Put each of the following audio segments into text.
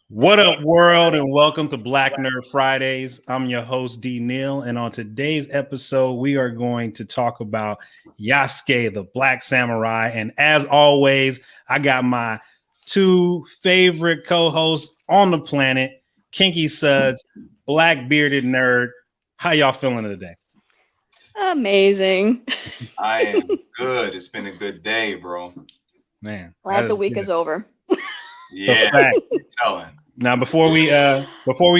What up, world, and welcome to Black Nerd Fridays. I'm your host, Neal, and on today's episode, we are going to talk about Yasuke the Black Samurai. And as always, I got my two favorite co-hosts on the planet, KinkySudz, Black Bearded Nerd. How y'all feeling today? Amazing. I am good. It's been a good day, bro. Man, Glad the week is over. Yeah, telling. Now, before we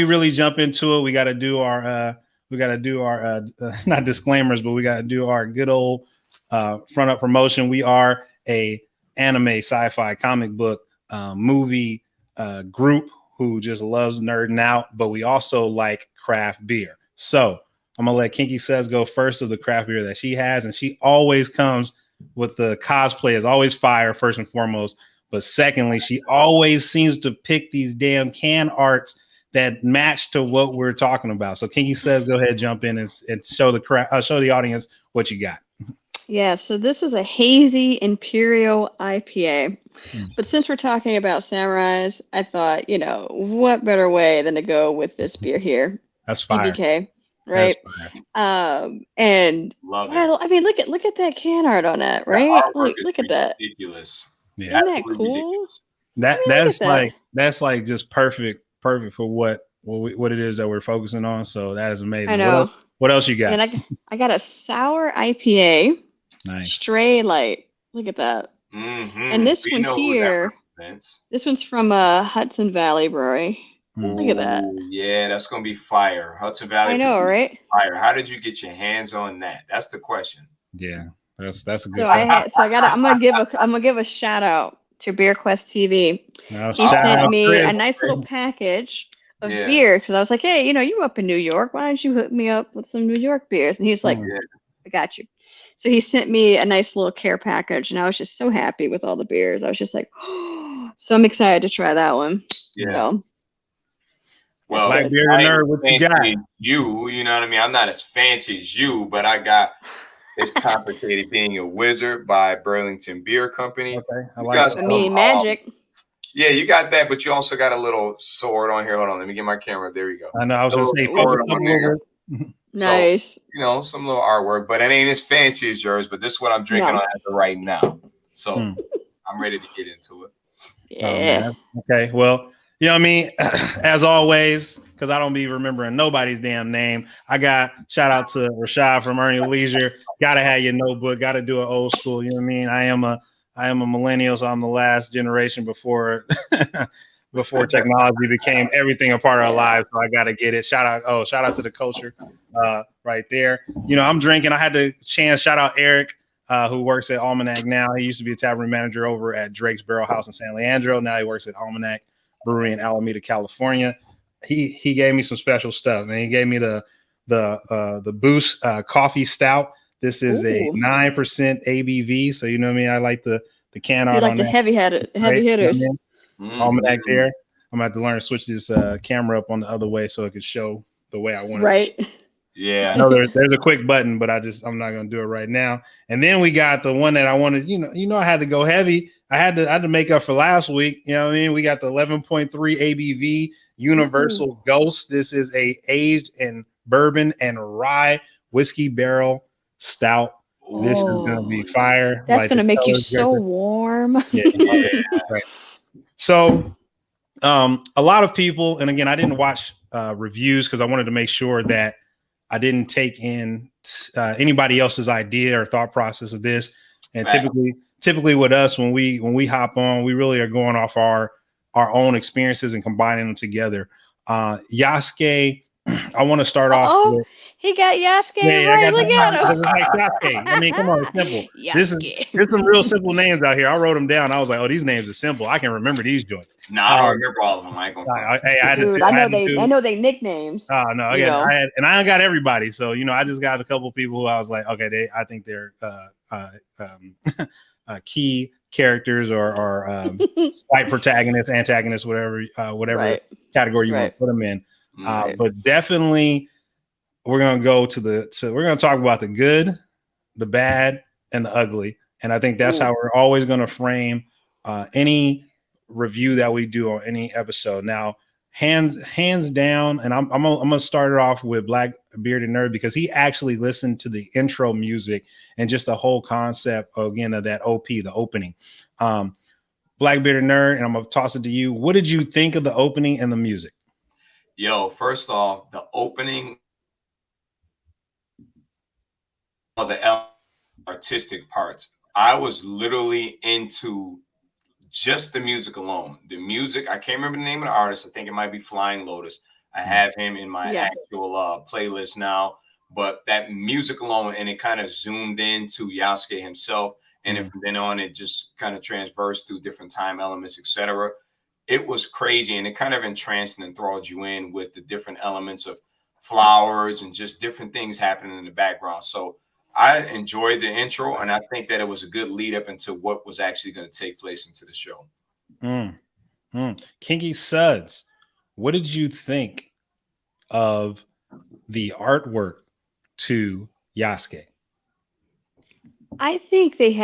really jump into it, we got to do our not disclaimers, but we got to do our good old front up promotion. We are a anime, sci-fi, comic book, movie group who just loves nerding out, but we also like craft beer. So I'm gonna let KinkySudz go first of the craft beer that she has, and she always comes with the cosplay is always fire first and foremost. But secondly, she always seems to pick these damn can arts that match to what we're talking about. So KinkySudz, go ahead, jump in and show the audience what you got. Yeah, so this is a hazy Imperial IPA. But since we're talking about samurais, I thought, what better way than to go with this beer here? That's fire. EBK, right? And love it. I mean, look at that can art on that, right? Look at that. Ridiculous. Yeah, isn't that cool? That's like just perfect for what it is that we're focusing on. So that is amazing. I know. What else you got? And I got a sour IPA. Nice. Stray Light. Look at that. Mm-hmm. And this one here, this one's from Hudson Valley Brewery. Look at that. Yeah, that's gonna be fire. Hudson Valley. I know, right? Fire. How did you get your hands on that? That's the question. Yeah. That's a good. I'm gonna give a shout out to BeerQuest TV. He sent me a nice little package of beer because I was like, hey, you up in New York? Why don't you hook me up with some New York beers? And he's like, I got you. So he sent me a nice little care package, and I was just so happy with all the beers. I was just like, oh. So I'm excited to try that one. Yeah. So, well, Black Bearded Nerd, what you got? You know what I mean? I'm not as fancy as you, but I got. It's Complicated Being a Wizard by Burlington Beer Company. Okay, I like it. Magic. Yeah, you got that, but you also got a little sword on here. Hold on, let me get my camera. There we go. I know. I was going to say, on there. Nice. So, some little artwork, but it ain't as fancy as yours. But this is what I'm drinking on as of right now. So I'm ready to get into it. Yeah. Okay. Well, you know what I mean? As always, because I don't be remembering nobody's damn name. I got shout out to Rashad from Earning Leisure. Gotta have your notebook. Gotta do it old school. You know what I mean? I am a millennial, so I'm the last generation before technology became everything a part of our lives. So I gotta get it. Shout out to the culture right there. I'm drinking. I had the chance. Shout out Eric, who works at Almanac now. He used to be a tavern manager over at Drake's Barrel House in San Leandro. Now he works at Almanac Brewery in Alameda, California. He gave me some special stuff, and he gave me the Boost coffee stout. This is a 9% ABV, so you know what I mean. I like the can art. You like the heavy hitters. Almanac there. I'm gonna have to learn to switch this camera up on the other way so it could show the way I want it. Right. Yeah. I know there's a quick button, but I'm not gonna do it right now. And then we got the one that I wanted. I had to go heavy. I had to make up for last week. You know what I mean? We got the 11.3 ABV Universal Ghost. This is a aged in bourbon and rye whiskey barrel stout. This is gonna be fire. That's gonna make you so warm. Yeah. Right. So, a lot of people, and again, I didn't watch reviews because I wanted to make sure that I didn't take in anybody else's idea or thought process of this. And typically with us, when we hop on, we really are going off our own experiences and combining them together. Yaskue, I want to start off with. He got Yaskue right. Look at him. Like Yaskue. I mean, come on, it's simple. There's some real simple names out here. I wrote them down. I was like, oh, these names are simple. I can remember these joints. Nah, I don't remember all of them. I know they nicknames. Oh no, I got everybody. So I just got a couple people who I was like, okay, I think they're key characters or slight protagonists, antagonists, whatever category you want to put them in. But definitely. We're gonna talk about the good, the bad, and the ugly, and I think that's how we're always gonna frame any review that we do on any episode. Now, hands down, and I'm gonna start it off with Black Bearded Nerd because he actually listened to the intro music and just the whole concept again of that OP, the opening. Black Bearded Nerd, and I'm gonna toss it to you. What did you think of the opening and the music? Yo, first off, the opening of the artistic parts, I was literally into just the music alone. The music, I can't remember the name of the artist. I think it might be Flying Lotus. I have him in my actual playlist now. But that music alone, and it kind of zoomed into Yasuke himself. And from then on, it just kind of transversed through different time elements, etc. It was crazy, and it kind of entranced and enthralled you in with the different elements of flowers and just different things happening in the background. So I enjoyed the intro, and I think that it was a good lead up into what was actually going to take place into the show. KinkySudz, what did you think of the artwork to Yaskue? I think the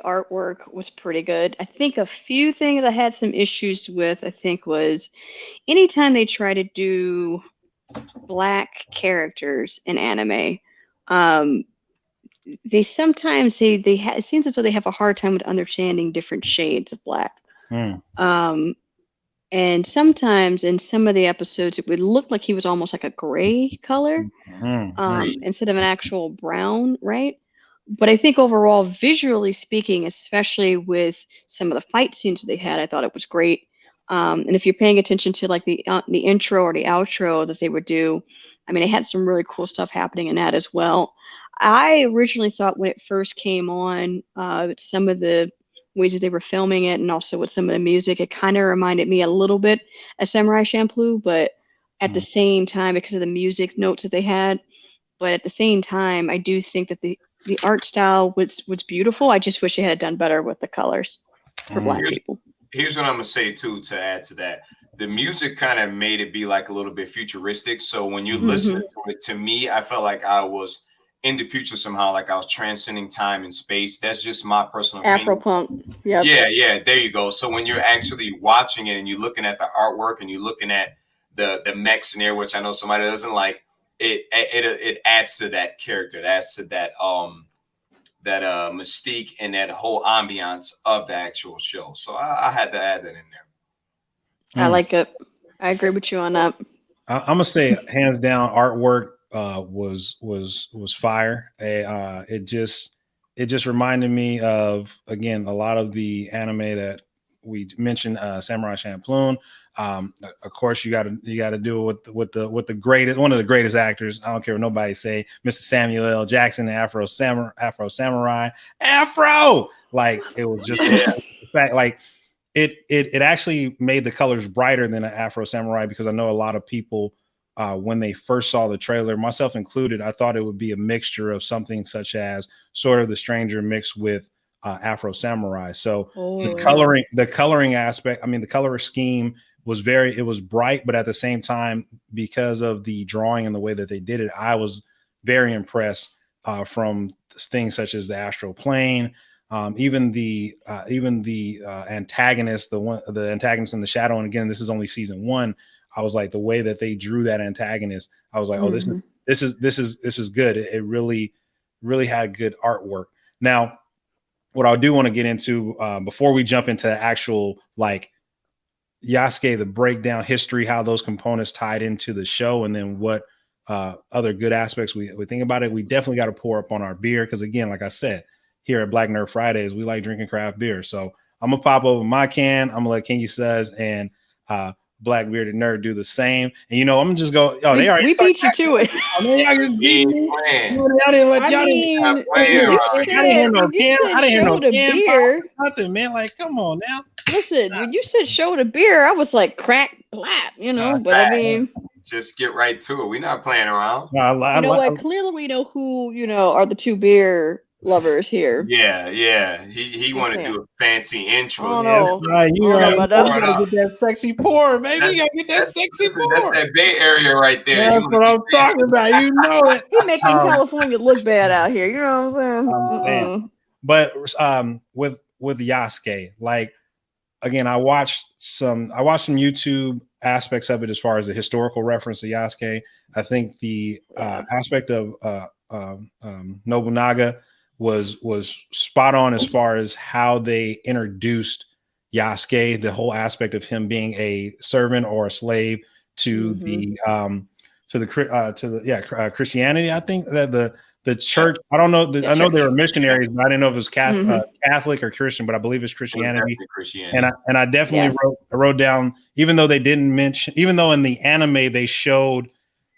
artwork was pretty good. I think a few things I had some issues with, I think, was anytime they try to do black characters in anime, they sometimes it seems as though they have a hard time with understanding different shades of black. And sometimes in some of the episodes, it would look like he was almost like a gray color instead of an actual brown, right? But I think overall, visually speaking, especially with some of the fight scenes they had, I thought it was great. And if you're paying attention to like the intro or the outro that they would do, I mean, it had some really cool stuff happening in that as well. I originally thought when it first came on, some of the ways that they were filming it and also with some of the music, it kind of reminded me a little bit of Samurai Champloo, but at the same time, because of the music notes that they had, but at the same time, I do think that the art style was beautiful. I just wish they had done better with the colors for black people. Here's what I'm going to say, too, to add to that. The music kind of made it be like a little bit futuristic. So when you listen to it, to me, I felt like I was in the future somehow, like I was transcending time and space. That's just my personal opinion. Afropunk. Yep. Yeah, there you go. So when you're actually watching it and you're looking at the artwork and you're looking at the mechs in there, which I know somebody doesn't like, it adds to that character. It adds to that mystique and that whole ambiance of the actual show. So I had to add that in there. I like it. I agree with you on that. I'm gonna say hands down, artwork was fire. It just reminded me of, again, a lot of the anime that we mentioned, Samurai Champloo. Of course, you got to do it with the greatest, one of the greatest actors. I don't care what nobody say, Mr. Samuel L. Jackson, the Afro Samurai. Like, it was just the fact, like it actually made the colors brighter than an Afro Samurai, because I know a lot of people, when they first saw the trailer, myself included, I thought it would be a mixture of something such as Sword of the Stranger mixed with Afro Samurai. So the coloring aspect, I mean, the color scheme was it was bright, but at the same time, because of the drawing and the way that they did it, I was very impressed from things such as the astral plane, even the antagonist, the antagonist in the shadow. And again, this is only season 1. I was like, the way that they drew that antagonist, I was like, oh, this is good. It really had good artwork. Now, what I do want to get into before we jump into actual, like, Yaskue, the breakdown history, how those components tied into the show, and then what other good aspects we think about it, we definitely got to pour up on our beer, because again, like I said, here at Black Nerd Fridays, we like drinking craft beer. So I'm gonna pop over my can. I'm gonna let KinkySudz and Black Bearded Nerd do the same. And I'm gonna just go, we beat you to it. I mean, y'all just beat me. I didn't hear no beer. Nothing, man. Like, come on now. Listen, when you said show the beer, I was like, crack, black, but I mean, just get right to it. We're not playing around. What? Clearly, we know who are the two beer lovers here. Yeah. He wanted to do a fancy intro. Oh, no. That's right. You gotta get that sexy pour, baby. You gotta get that sexy pour. That's that Bay Area right there. That's what I'm talking about. You know it. He making California look bad out here. You know what I'm saying? But with Yaskue, like, again, I watched some YouTube aspects of it as far as the historical reference to Yaskue. I think the aspect of Nobunaga was spot on as far as how they introduced Yaskue, the whole aspect of him being a servant or a slave to the Christianity. I think that the church, I don't know, I know they were missionaries, but I didn't know if it was Catholic or Christian, but I believe it's Christianity. And I definitely wrote down, even though they didn't mention, even though in the anime they showed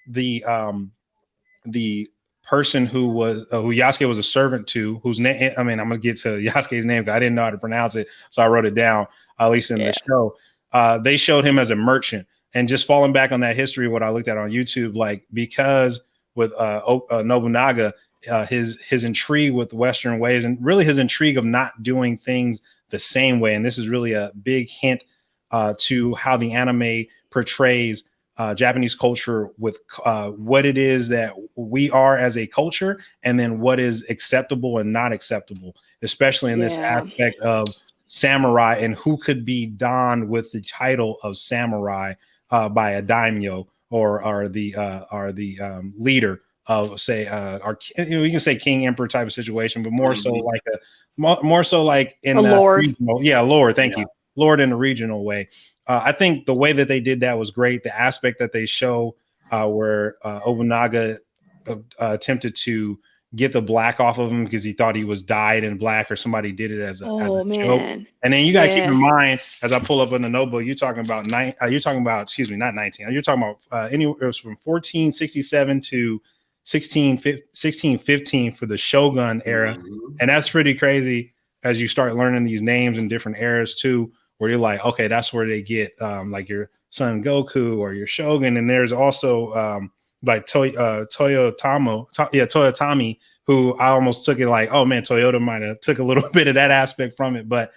the person who Yaskue was a servant to, whose name, I mean, I'm gonna get to Yasuke's name because I didn't know how to pronounce it, so I wrote it down, at least in the show. They showed him as a merchant, and just falling back on that history, what I looked at on YouTube, like, because with Nobunaga, his intrigue with Western ways, and really his intrigue of not doing things the same way, and this is really a big hint to how the anime portrays Japanese culture with what it is that we are as a culture, and then what is acceptable and not acceptable, especially in this aspect of samurai and who could be donned with the title of samurai by a daimyo or the leader of, say, we can say king emperor type of situation, but more so like more so like in a lord. Regional, lord. Thank you, lord, in a regional way. I think the way that they did that was great. The aspect that they show where Obunaga attempted to get the black off of him because he thought he was dyed in black, or somebody did it as a joke. And then you got to keep in mind, as I pull up in the notebook, you're talking about not 19. You're talking about anywhere, it was from 1467 to 1615 for the Shogun era. And that's pretty crazy as you start learning these names in different eras too, where you're like, okay, that's where they get like your Son Goku or your Shogun. And there's also like Toyotomi, who I almost took it like, oh man, Toyota might have took a little bit of that aspect from it. But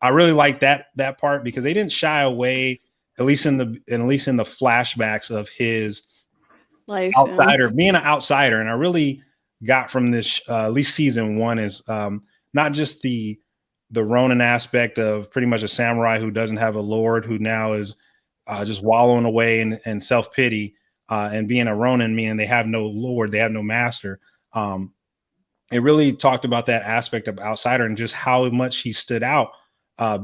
I really like that part because they didn't shy away, at least in the flashbacks of his life, outsider, being an outsider. And I really got from this, at least season one, is not just the Ronin aspect of pretty much a samurai who doesn't have a lord, who now is just wallowing away in self-pity, and being a Ronin, meaning they have no lord, they have no master. It really talked about that aspect of outsider and just how much he stood out,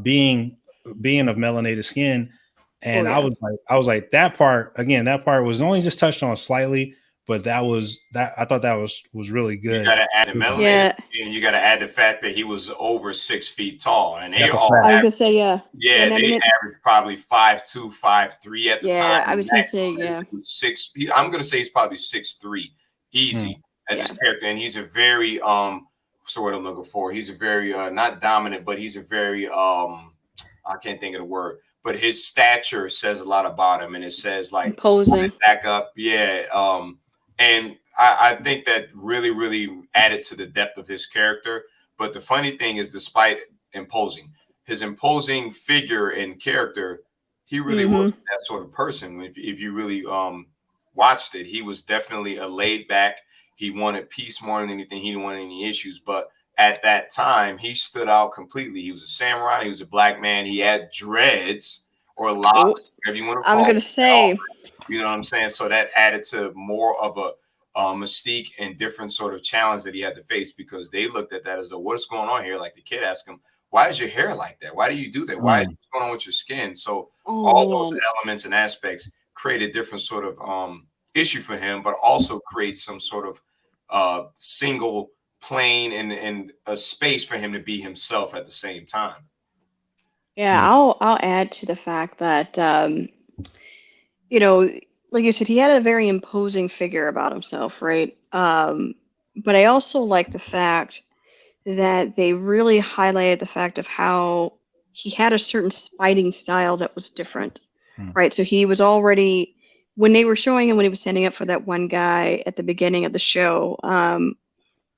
being of melanated skin. And I was like, that part was only just touched on slightly, but I thought that was really good. You got to add the melanated, and you got to add the fact that he was over 6 feet tall, and they all. I was gonna say, they averaged probably 5'2", 5'3" at the time. Yeah, I was gonna say, 6. I'm gonna say he's probably 6'3", easy as his character, and he's a very sort of looking for. He's a very not dominant, but he's a very I can't think of the word. But his stature says a lot about him, and it says like imposing. Back up, and I think that really, really added to the depth of his character. But the funny thing is, despite his imposing figure and character, he really was that sort of person. If you really watched it, he was definitely a laid back. He wanted peace more than anything. He didn't want any issues. But at that time, he stood out completely. He was a samurai. He was a black man. He had dreads or locks, whatever you want to call it. I was going to say. You know what I'm saying? So that added to more of a mystique and different sort of challenge that he had to face, because they looked at that as what's going on here? Like the kid asked him, why is your hair like that? Why do you do that? What's going on with your skin? So all those elements and aspects create a different sort of issue for him, but also create some sort of single plane and a space for him to be himself at the same time. Yeah, I'll add to the fact that like you said, he had a very imposing figure about himself, right? But I also like the fact that they really highlighted the fact of how he had a certain fighting style that was different, right? So he was already, when they were showing him when he was standing up for that one guy at the beginning of the show,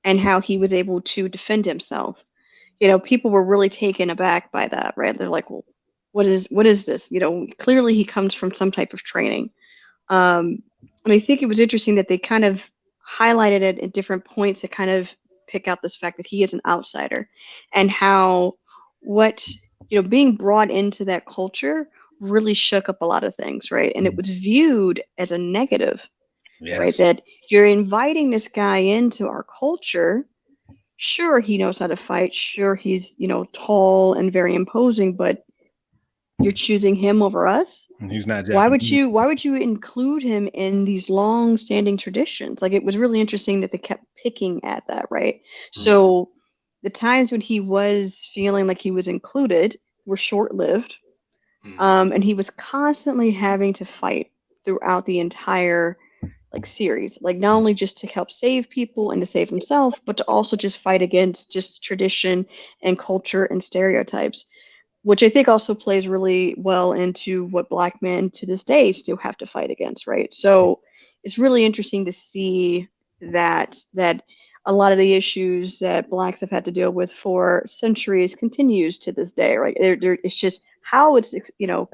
and how he was able to defend himself. People were really taken aback by that, right? They're like, well, what is this? Clearly he comes from some type of training. And I think it was interesting that they kind of highlighted it at different points to kind of pick out this fact that he is an outsider, and how what being brought into that culture really shook up a lot of things, right? And it was viewed as a negative, right? That you're inviting this guy into our culture. Sure, he knows how to fight. Sure, he's, tall and very imposing, but you're choosing him over us? And he's not Japanese. Why would you include him in these long-standing traditions? Like, it was really interesting that they kept picking at that, right? So the times when he was feeling like he was included were short-lived. And he was constantly having to fight throughout the entire series, not only just to help save people and to save himself, but to also just fight against just tradition and culture and stereotypes, which I think also plays really well into what Black men to this day still have to fight against, right? So it's really interesting to see that a lot of the issues that Blacks have had to deal with for centuries continues to this day, right? It's just how it's,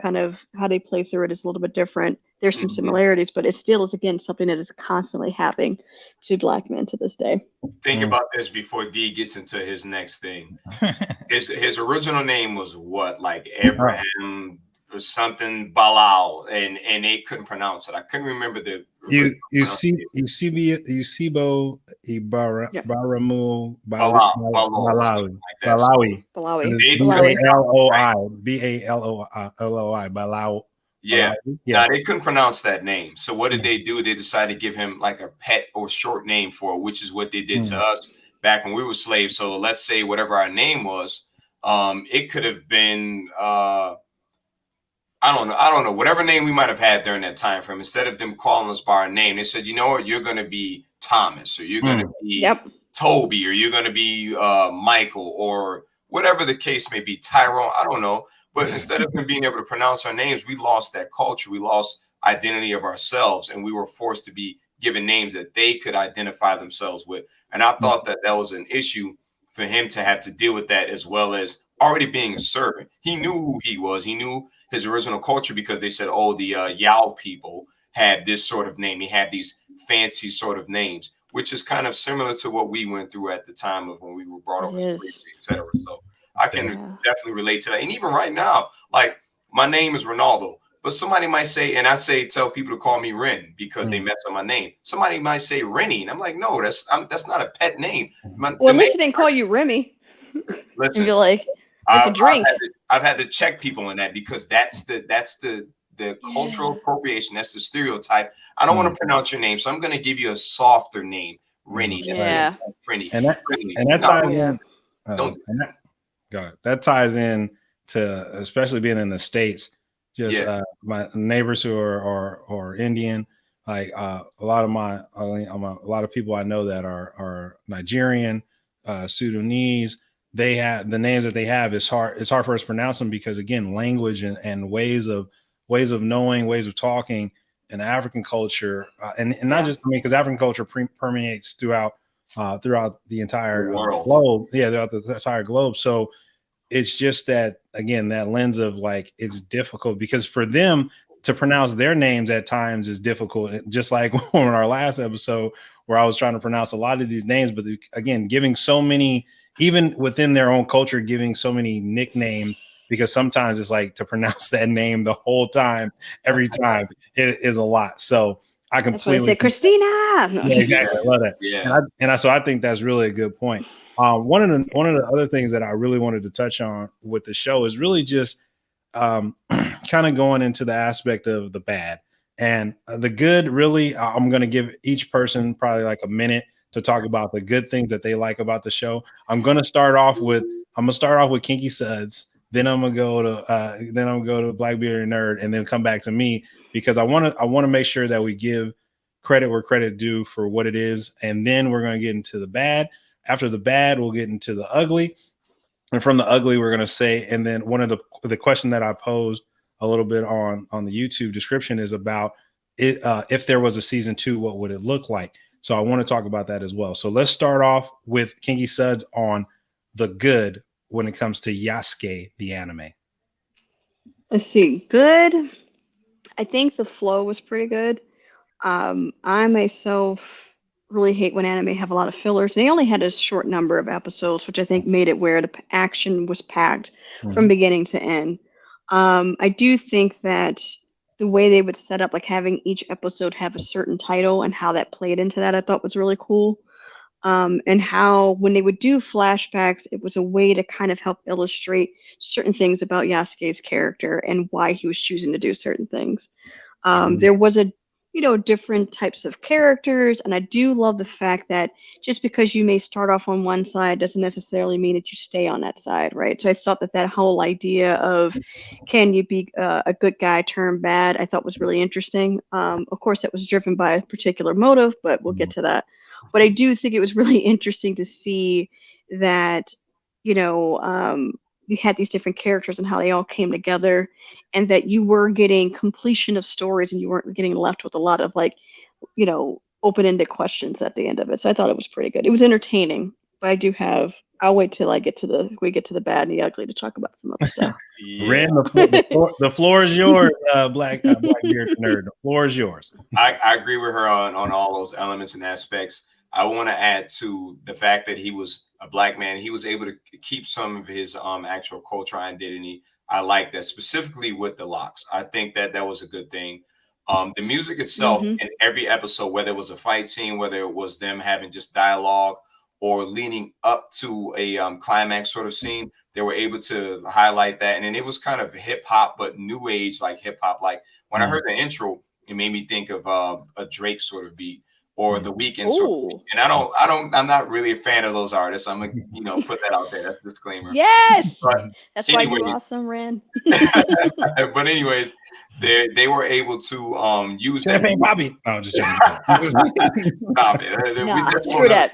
kind of how they play through it is a little bit different. There's some similarities, but it still is, again, something that is constantly happening to Black men to this day. Think about this before D gets into his next thing. His original name was what? Like Abraham or something Balal, and they couldn't pronounce it. I couldn't remember the Yusibo Ibaramu Baloi Balao. Yeah. Now they couldn't pronounce that name. So what did they do? They decided to give him like a pet or short name for it, which is what they did to us back when we were slaves. So let's say whatever our name was, it could have been I don't know, whatever name we might have had during that time frame. Instead of them calling us by our name, they said, you know what, you're gonna be Thomas, or you're gonna be Toby, or you're gonna be Michael, or whatever the case may be, Tyrone. I don't know. But instead of them being able to pronounce our names, we lost that culture. We lost identity of ourselves, and we were forced to be given names that they could identify themselves with. And I thought that was an issue for him to have to deal with that, as well as already being a servant. He knew who he was. He knew his original culture because they said, oh, the Yao people had this sort of name. He had these fancy sort of names, which is kind of similar to what we went through at the time of when we were brought over, et cetera. So I can definitely relate to that. And even right now, like, my name is Ronaldo, but somebody might say, and I tell people to call me Ren because they mess up my name. Somebody might say Rennie, and I'm like, no, that's not a pet name. Well, at least they didn't call you Remy. Listen, you're like a drink. I've had to check people in that because that's the cultural appropriation. That's the stereotype. I don't want to pronounce your name, so I'm going to give you a softer name, Rennie. Frenny. And that ties in. That ties in to, especially being in the States, just my neighbors who are Indian, like a lot of people I know that are Nigerian, Sudanese. They have the names that they have. It's hard for us to pronounce them because, again, language and ways of knowing, ways of talking in African culture, and not just, because African culture permeates throughout the entire globe. Yeah, throughout the entire globe. So it's just that, again, that lens of like, it's difficult because for them to pronounce their names at times is difficult. Just like on our last episode where I was trying to pronounce a lot of these names, but again, giving so many, even within their own culture, giving so many nicknames, because sometimes it's like to pronounce that name the whole time, every time, it is a lot. So I completely say Christina. Yeah, exactly. I love that. Yeah. So I think that's really a good point. One of the other things that I really wanted to touch on with the show is really just kind of going into the aspect of the bad and the good. Really, I'm going to give each person probably like a minute to talk about the good things that they like about the show. I'm going to start off with KinkySudz. Then I'm gonna go to Blackbeard Nerd, and then come back to me, because I want to make sure that we give credit where credit due for what it is, and then we're going to get into the bad. After the bad, we'll get into the ugly, and from the ugly, we're going to say. And then one of the question that I posed a little bit on the YouTube description is about it, if there was a season 2, what would it look like? So I want to talk about that as well. So let's start off with KinkySudz on the good when it comes to Yaskue, the anime. Let's see. Good. I think the flow was pretty good. I myself really hate when anime have a lot of fillers. They only had a short number of episodes, which I think made it where the action was packed from beginning to end. I do think that the way they would set up, like having each episode have a certain title and how that played into that, I thought was really cool. And how when they would do flashbacks, it was a way to kind of help illustrate certain things about Yasuke's character and why he was choosing to do certain things. There was a different types of characters, and I do love the fact that just because you may start off on one side doesn't necessarily mean that you stay on that side, right? So I thought that whole idea of can you be a good guy turn bad, I thought was really interesting. Of course, it was driven by a particular motive, but we'll get to that. But I do think it was really interesting to see that, you had these different characters and how they all came together, and that you were getting completion of stories and you weren't getting left with a lot of open-ended questions at the end of it. So I thought it was pretty good. It was entertaining, but I'll wait till we get to the bad and the ugly to talk about some other stuff. Ren, the floor is yours, Black Beard Nerd. The floor is yours. I agree with her on all those elements and aspects. I want to add to the fact that he was a Black man. He was able to keep some of his actual cultural identity. I like that, specifically with the locks. I think that was a good thing. The music itself in every episode, whether it was a fight scene, whether it was them having just dialogue or leading up to a climax sort of scene, they were able to highlight that. And then it was kind of hip hop, but new age, like hip hop. Like when I heard the intro, it made me think of a Drake sort of beat or The Weeknd sort of beat. And I'm not really a fan of those artists. I'm gonna, put that out there. That's a disclaimer. Yes. But that's why you're awesome, Ren. But anyways, they were able to use Champagne Bobby. Oh, just joking. Stop it. Screw that.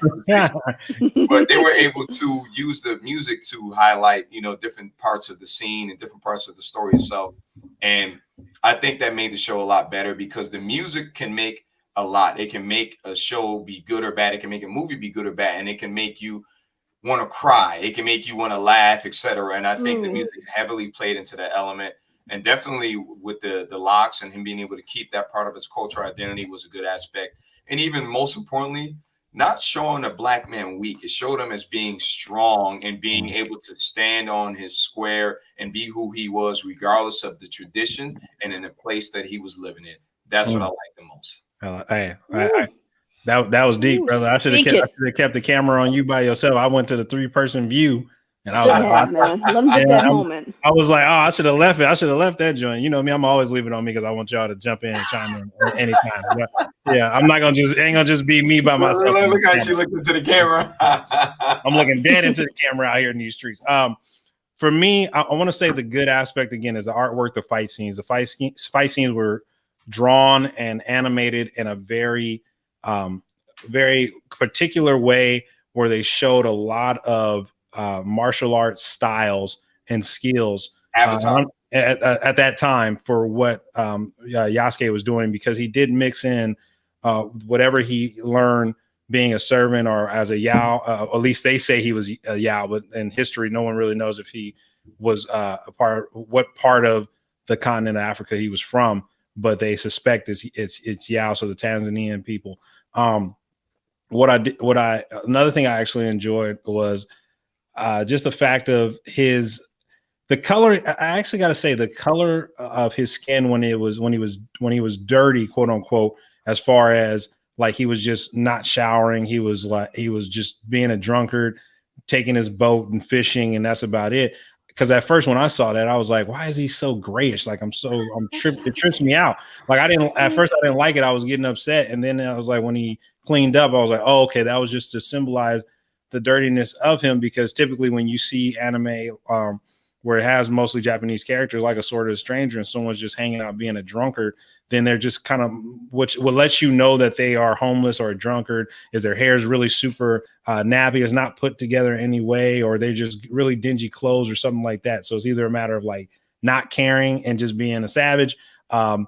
But they were able to use the music to highlight, different parts of the scene and different parts of the story itself. And I think that made the show a lot better because the music can make a lot. It can make a show be good or bad. It can make a movie be good or bad, and it can make you want to cry. It can make you want to laugh, etc. And I think the music heavily played into that element. And definitely with the locks and him being able to keep that part of his cultural identity was a good aspect. And even most importantly, not showing a Black man weak. It showed him as being strong and being able to stand on his square and be who he was, regardless of the tradition and in the place that he was living in. That's what I like the most. That was deep, brother. I should have kept the camera on you by yourself. I went to the 3-person view, and I was man. Let him get that moment. I was like, I should have left it. I should have left that joint. You know me, I'm always leaving it on me because I want y'all to jump in and chime in anytime. Yeah, I'm not gonna ain't gonna just be me by myself. Look how she looked into the camera. I'm looking dead into the camera out here in these streets. For me, I want to say the good aspect again is the artwork, the fight scenes. The fight scenes were drawn and animated in a very particular way where they showed a lot of martial arts styles and skills at that time for what Yaskue was doing, because he did mix in whatever he learned being a servant or as a Yao. At least they say he was a Yao, but in history, no one really knows if he was what part of the continent of Africa he was from. But they suspect it's Yao, so the Tanzanian people. Another thing I actually enjoyed was just the fact of the color. I actually got to say the color of his skin when he was dirty, quote unquote, as far as like he was just not showering. He was just being a drunkard, taking his boat and fishing, and that's about it. Because at first when I saw that, I was like, why is he so grayish? Like it trips me out. Like at first I didn't like it. I was getting upset. And then I was like, when he cleaned up, I was like, oh, okay, that was just to symbolize the dirtiness of him. Because typically when you see anime where it has mostly Japanese characters, like a Sword of a Stranger, and someone's just hanging out being a drunkard, then they're just kind of, which will let you know that they are homeless or a drunkard, is their hair is really super nappy, is not put together in any way, or they're just really dingy clothes or something like that. So it's either a matter of like not caring and just being a savage. And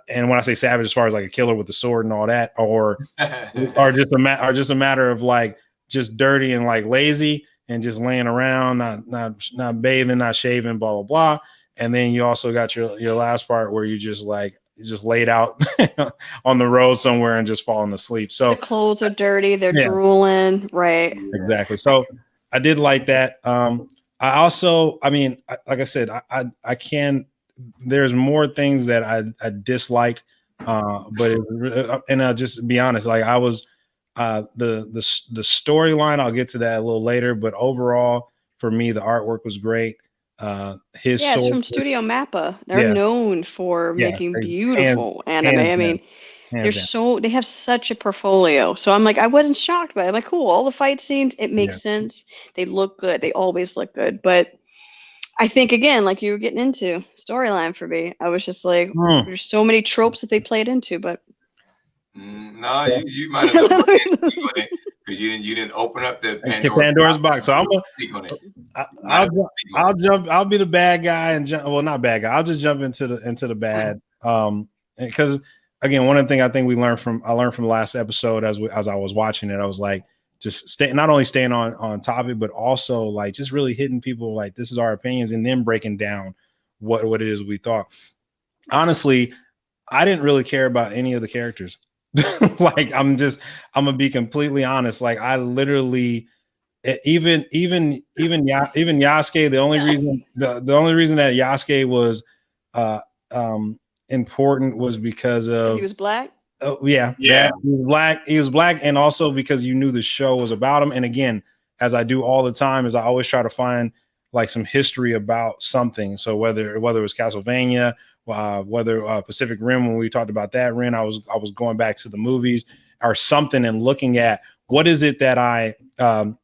when I say savage, as far as like a killer with the sword and all that, or just a matter of like just dirty and like lazy and just laying around, not bathing, not shaving, blah, blah, blah. and then you also got your last part where you just laid out on the road somewhere and just falling asleep. So the clothes are dirty, they're drooling, right? Exactly. So I did like that. I also, I mean, like I said, I can. There's more things that I disliked, and I'll just be honest. Like I was, the storyline. I'll get to that a little later. But overall, for me, the artwork was great. It's from Studio Mappa. They're known for making beautiful anime. I mean, they have such a portfolio. So I'm like, I wasn't shocked by it. I'm like, cool. All the fight scenes, it makes sense. They look good. They always look good. But I think, again, like you were getting into storyline for me, I was just like, there's so many tropes that they played into, but. No, you might have looked because you didn't open up the Pandora's box. So I'll jump. I'll be the bad guy and jump. Well, not bad guy. I'll just jump into the bad. Because again, one of the things I think I learned from the last episode as I was watching it, I was like, just not only staying on topic, but also like just really hitting people like this is our opinions and then breaking down what it is we thought. Honestly, I didn't really care about any of the characters. Like I'm gonna be completely honest. Like I literally even Yaskue, the only reason that Yaskue was important was because of he was black. Oh yeah. He was black, and also because you knew the show was about him. And again, as I do all the time, is I always try to find like some history about something. So whether it was Castlevania, whether Pacific Rim, when we talked about that Rim, I was going back to the movies or something and looking at what is it that I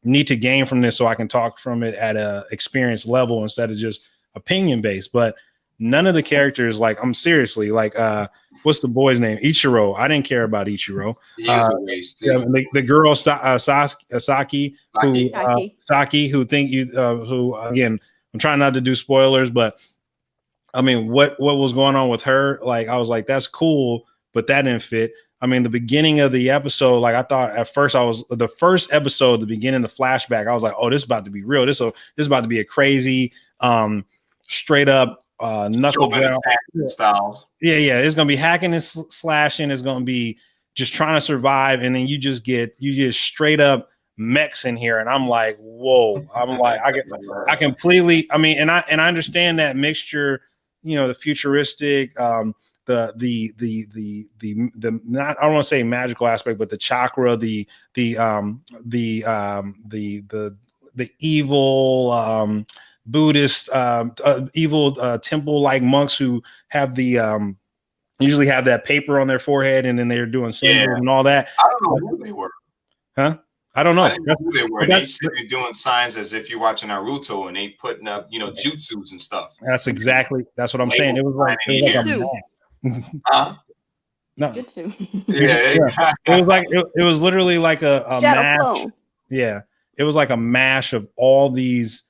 need to gain from this so I can talk from it at a experience level instead of just opinion based. But none of the characters, like I'm seriously like what's the boy's name? Ichiro. I didn't care about Ichiro. He was a waste. The girl Saki, who think you who again, I'm trying not to do spoilers, but I mean what was going on with her? Like I was like, that's cool, but that didn't fit. I mean, the beginning of the episode, like I thought at first the first episode, the beginning, the flashback, I was like, oh, this is about to be real. This is about to be a crazy straight up knuckle down styles. Yeah, it's gonna be hacking and slashing. It's gonna be just trying to survive, and then you just get straight up mechs in here, and I'm like, whoa! I'm like, I completely. I mean, and I understand that mixture. You know, the futuristic, the not, I don't want to say magical aspect, but the chakra, the evil. Buddhist evil temple like monks who have the usually have that paper on their forehead and then they're doing symbols and all that. I don't know who they were. Huh? I don't know. I didn't know who they were. They should be doing signs as if you're watching Naruto and they putting up, jutsus and stuff. That's what I'm saying. It was like no. Jutsu. It was literally like a mash. Yeah. It was like a mash of all these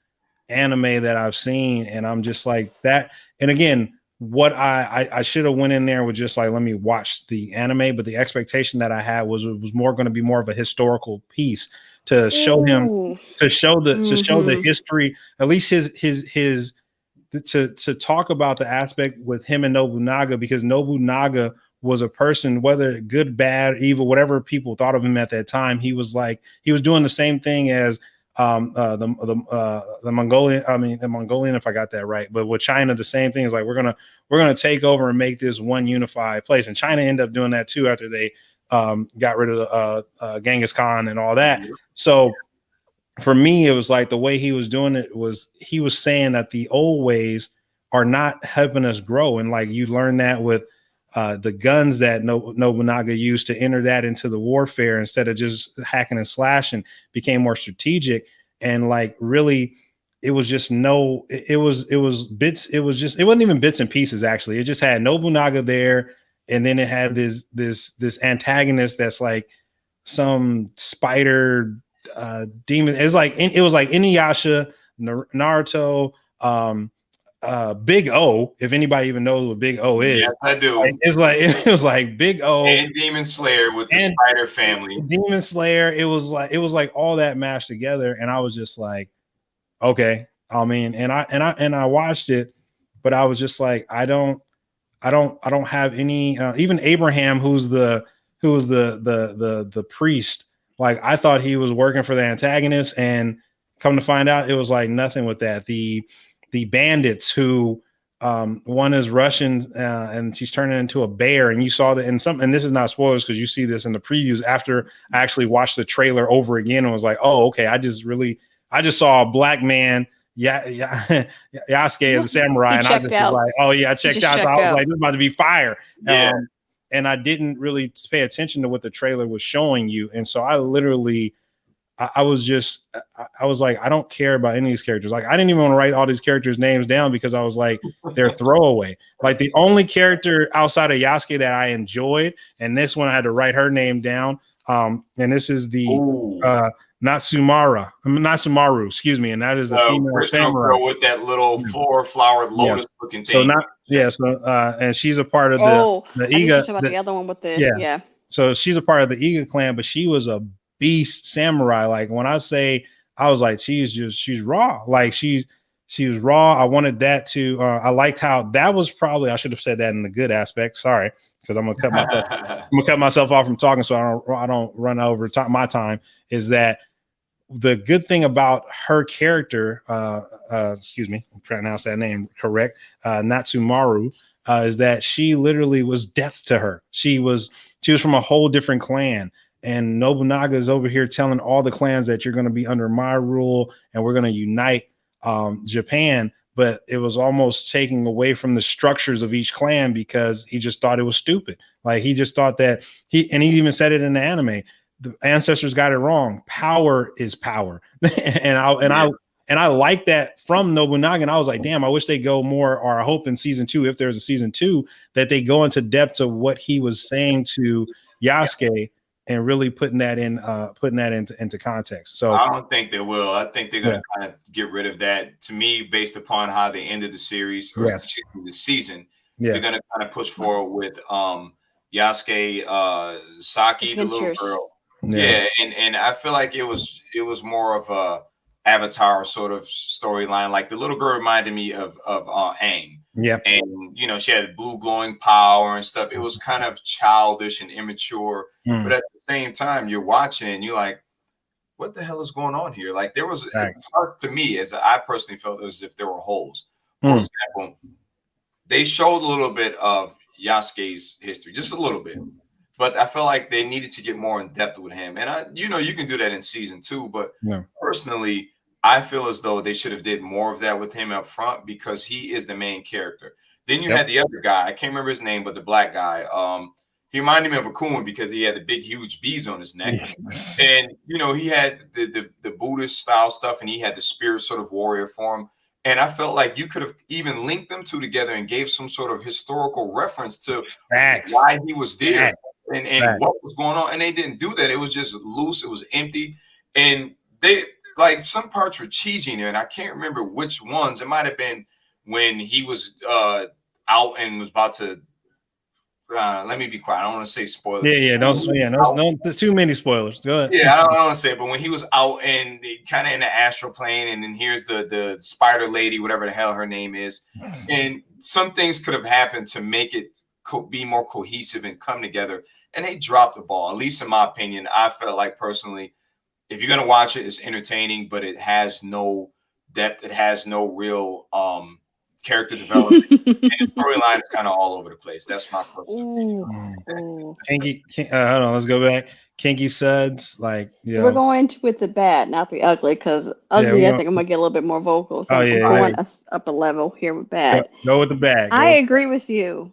anime that I've seen, and I'm just like that. And again, what I should have went in there with just like, let me watch the anime, but the expectation that I had was it was more going to be more of a historical piece to show him, to show the history, at least his to talk about the aspect with him and Nobunaga, because Nobunaga was a person, whether good, bad, evil, whatever people thought of him at that time, he was doing the same thing as the Mongolian, if I got that right, but with China, the same thing is like, we're gonna take over and make this one unified place. And China ended up doing that too after they got rid of Genghis Khan and all that. So for me, it was like the way he was doing it was he was saying that the old ways are not helping us grow. And like you learn that with the guns that Nobunaga used to enter that into the warfare instead of just hacking and slashing, became more strategic. And like really, it was just it wasn't even bits and pieces. Actually, it just had Nobunaga there, and then it had this antagonist that's like some spider demon. It was like Inuyasha, Naruto, Big O, if anybody even knows what Big O is. Yes, I do. It was like Big O and Demon Slayer with the Spider Family. Demon Slayer. It was like all that mashed together, and I was just like, okay. I mean, and I watched it, but I was just like, I don't have any. Even Abraham, who's the priest, like I thought he was working for the antagonist, and come to find out, it was like nothing with that. The bandits who. One is Russian, and she's turning into a bear, and you saw that in some. And this is not spoilers because you see this in the previews. After I actually watched the trailer over again and was like, "Oh, okay." I just saw a black man, Yaskue as a samurai, and I just was like, "Oh yeah," I checked out. So I was like, "This is about to be fire." Yeah. And I didn't really pay attention to what the trailer was showing you, and so I literally. I was like, I don't care about any of these characters. Like, I didn't even want to write all these characters' names down because I was like, they're throwaway. Like, the only character outside of Yaskue that I enjoyed, and this one I had to write her name down. And this is the Natsumaru, excuse me, and that is the female samurai with that little flowered lotus looking thing. And she's a part of the Iga. About the other one with the So she's a part of the Iga clan, but she was a beast samurai. Like when I say, I was like, she's raw. Like she was raw. I wanted that to. I liked how that was probably. I should have said that in the good aspect. Sorry, because I'm gonna cut myself off from talking, so I don't run over my time. Is that the good thing about her character? Excuse me, I'm trying to pronounce that name correct. Natsumaru. Is that she literally was death to her. She was from a whole different clan. And Nobunaga is over here telling all the clans that you're going to be under my rule and we're going to unite Japan. But it was almost taking away from the structures of each clan because he just thought it was stupid. Like he just thought that he even said it in the anime. The ancestors got it wrong. Power is power. and I like that from Nobunaga. And I was like, damn, I wish they go more, or I hope in season 2, if there's a season 2, that they go into depth of what he was saying to Yaskue. And really putting that into context. So I don't think they will. I think they're going to kind of get rid of that. To me, based upon how they ended the series or the season, they're going to kind of push forward with Yasuke, Saki, the little girl. Yeah, and I feel like it was more of a Avatar sort of storyline. Like the little girl reminded me of Aang. Yeah, and she had blue glowing power and stuff. It was kind of childish and immature, but at the same time, you're watching and you're like, "What the hell is going on here?" Like there was parts to me, as I personally felt, as if there were holes. For example, they showed a little bit of Yasuke's history, just a little bit, but I felt like they needed to get more in depth with him. And you can do that in season 2, but personally, I feel as though they should have did more of that with him up front because he is the main character. Then you had the other guy. I can't remember his name, but the black guy. He reminded me of Akuma because he had the big, huge beads on his neck. And, he had the Buddhist style stuff and he had the spirit sort of warrior form. And I felt like you could have even linked them two together and gave some sort of historical reference to why he was there and what was going on. And they didn't do that. It was just loose. It was empty. And like some parts were cheesy in there, and I can't remember which ones. It might have been when he was out and was about to. Let me be quiet. I don't want to say spoilers. No, too many spoilers. Go ahead. Yeah, I don't want to say it, but when he was out and kind of in the astral plane, and then here's the spider lady, whatever the hell her name is, and some things could have happened to make it be more cohesive and come together, and they dropped the ball. At least in my opinion, I felt like personally. If you're gonna watch it, it's entertaining, but it has no depth. It has no real character development. And the storyline is kind of all over the place. That's my personal opinion. Hold on, let's go back. KinkySudz, we're going with the bad, not the ugly, because ugly. I think I'm gonna get a little bit more vocal. So I'm going up a level here with bad. Go with the bad. I agree with you.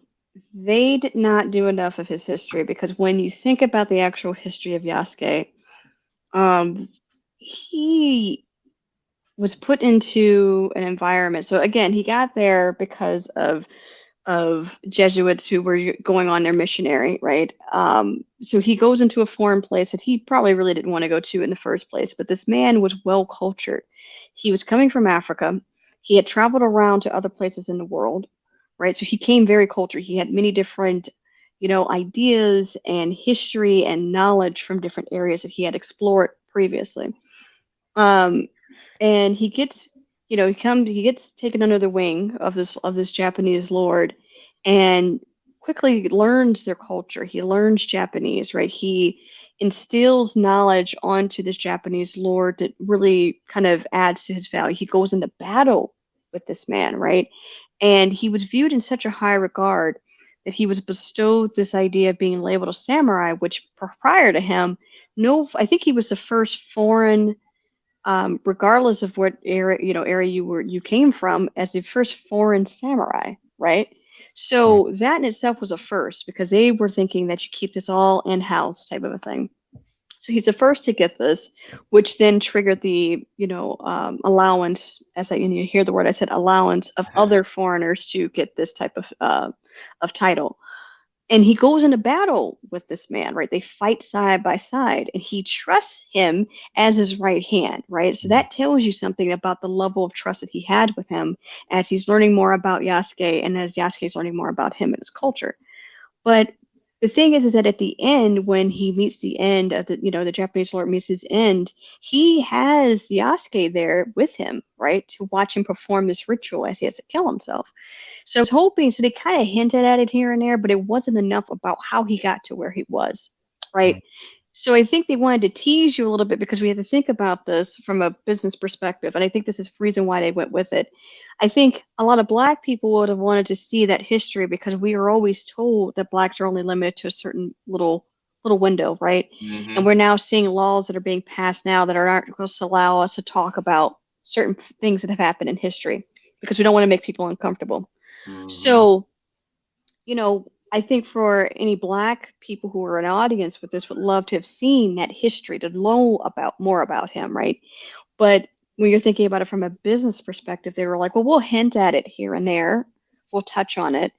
They did not do enough of his history because when you think about the actual history of Yaskue. He was put into an environment. So again, he got there because of Jesuits who were going on their missionary, right? So he goes into a foreign place that he probably really didn't want to go to in the first place. But this man was well cultured. He was coming from Africa. He had traveled around to other places in the world, right? So he came very cultured. He had many different ideas and history and knowledge from different areas that he had explored previously. And he gets he gets taken under the wing of this Japanese lord, and quickly learns their culture. He learns Japanese, right? He instills knowledge onto this Japanese lord that really kind of adds to his value. He goes into battle with this man, right? And he was viewed in such a high regard that he was bestowed this idea of being labeled a samurai, which prior to him, I think he was the first foreign, regardless of what area you came from, as the first foreign samurai, right? So that in itself was a first, because they were thinking that you keep this all in-house type of a thing. So he's the first to get this, which then triggered the allowance, as you hear the word I said, allowance of other foreigners to get this type of title. And he goes into battle with this man, right? They fight side by side, and he trusts him as his right hand, right? So that tells you something about the level of trust that he had with him as he's learning more about Yaskue, and as Yasuke's learning more about him and his culture. But the thing is that at the end, when he meets the end of the Japanese lord meets his end, he has Yaskue there with him, right, to watch him perform this ritual as he has to kill himself. So I was hoping, so they kind of hinted at it here and there, but it wasn't enough about how he got to where he was, right? So I think they wanted to tease you a little bit, because we had to think about this from a business perspective, and I think this is the reason why they went with it. I think a lot of Black people would have wanted to see that history, because we are always told that Blacks are only limited to a certain little window, right? Mm-hmm. And we're now seeing laws that are being passed now that aren't supposed to allow us to talk about certain things that have happened in history, because we don't want to make people uncomfortable. Mm-hmm. So, I think for any Black people who are an audience with this would love to have seen that history, to know more about him, right? But when you're thinking about it from a business perspective, they were like, well, we'll hint at it here and there, we'll touch on it,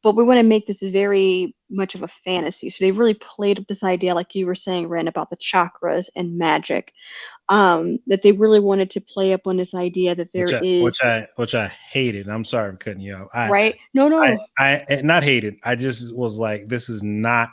but we want to make this very much of a fantasy. So they really played up this idea, like you were saying, Ren, about the chakras and magic. That they really wanted to play up on this idea that which I hated. I'm sorry for cutting you off. Right? No. I not hated. I just was like, this is not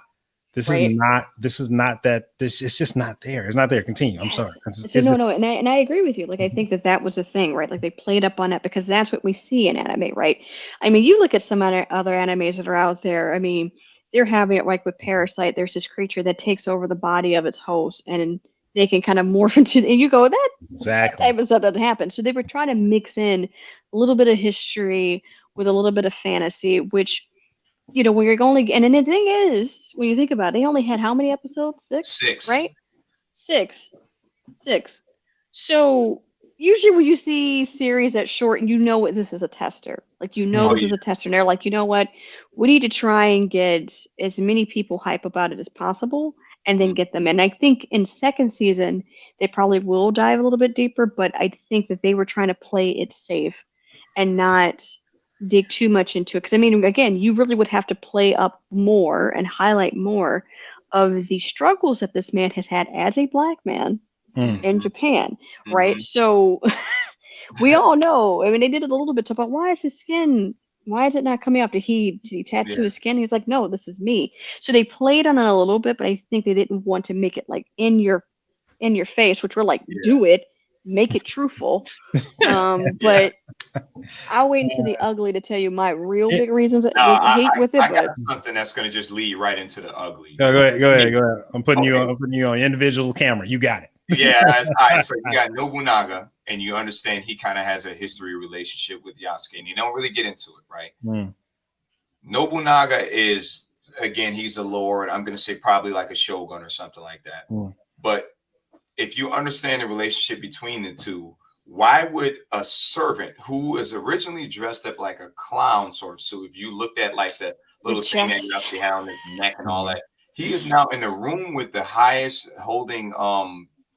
that. It's just not there. It's not there. Continue. I'm sorry. No, and I agree with you. Like, I think that was a thing, right? Like, they played up on it because that's what we see in anime, right? I mean, you look at some other animes that are out there. I mean, they're having it like with Parasite. There's this creature that takes over the body of its host, and they can kind of morph into, and you go, that type of stuff doesn't happen. So they were trying to mix in a little bit of history with a little bit of fantasy, which, when you're only, and then the thing is, when you think about it, they only had how many episodes? Six, right? Six. So usually when you see series that's short, and this is a tester, like, this is a tester, and they're like, you know what, we need to try and get as many people hype about it as possible, and then get them in. I think in second season, they probably will dive a little bit deeper, but I think that they were trying to play it safe and not dig too much into it. Because, I mean, again, you really would have to play up more and highlight more of the struggles that this man has had as a Black man in Japan, right? So we all know, I mean, they did it a little bit about why is his skin, why is it not coming up? Did he tattoo his skin? He's like, no, this is me. So they played on it a little bit, but I think they didn't want to make it like in your face, which we're like, do it, make it truthful. But I'll wait until the ugly to tell you my real big reasons I hate with it. I got something that's going to just lead right into the ugly. Go ahead. I'm putting you on individual camera. You got it. Yeah, all right. So you got Nobunaga, and you understand he kind of has a history relationship with Yasuke, and you don't really get into it, right? Nobunaga is, again, he's a lord. I'm going to say probably like a shogun or something like that. But if you understand the relationship between the two, why would a servant who is originally dressed up like a clown sort of suit, if you looked at like the little thing that up behind his neck and all that, he is now in the room with the highest holding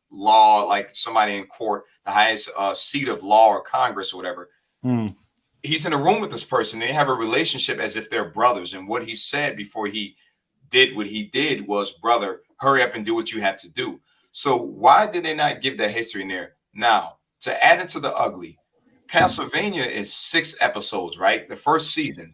law, like somebody in court, the highest seat of law or Congress or whatever. He's in a room with this person. They have a relationship as if they're brothers. And what he said before he did what he did was, brother, hurry up and do what you have to do. So why did they not give that history in there? Now, to add into the ugly, Castlevania is 6 episodes, right? The first season.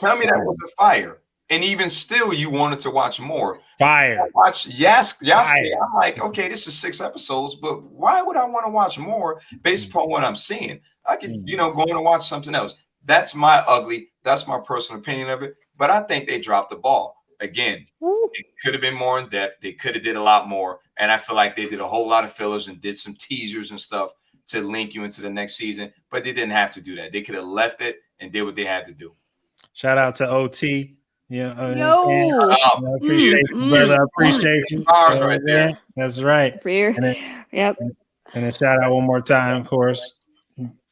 Tell me that wasn't fire. And even still, you wanted to watch more. Fire. I watch Yaskue. I'm like, okay, this is 6 episodes, but why would I want to watch more based upon what I'm seeing? I could, go in and watch something else. That's my ugly. That's my personal opinion of it. But I think they dropped the ball. Again, it could have been more in depth. They could have did a lot more. And I feel like they did a whole lot of fillers and did some teasers and stuff to link you into the next season. But they didn't have to do that. They could have left it and did what they had to do. Shout out to OT. Yeah, I appreciate you, brother. I appreciate you. Right there. That's right. Yep. And then shout out one more time, of course.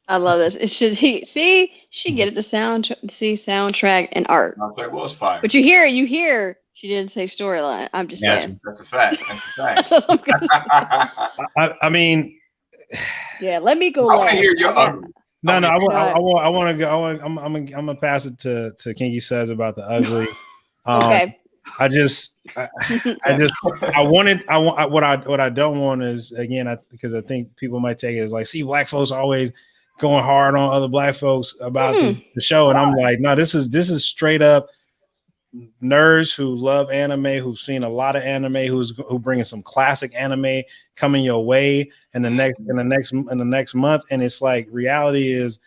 I love this. It should she get it the soundtrack and art. Soundtrack was fire. But you hear she didn't say storyline. I'm just saying. That's a fact. That's what I'm gonna say. I mean, yeah, let me go. I want to hear your ugly. No, I want to go. I'm gonna pass it to KinkySudz about the ugly. Okay. What I don't want is, again, because I think people might take it as like, see, black folks always going hard on other black folks about the show, and I'm like, no, this is straight up nerds who love anime, who've seen a lot of anime, who bringing some classic anime coming your way in the next month, and it's like, reality is,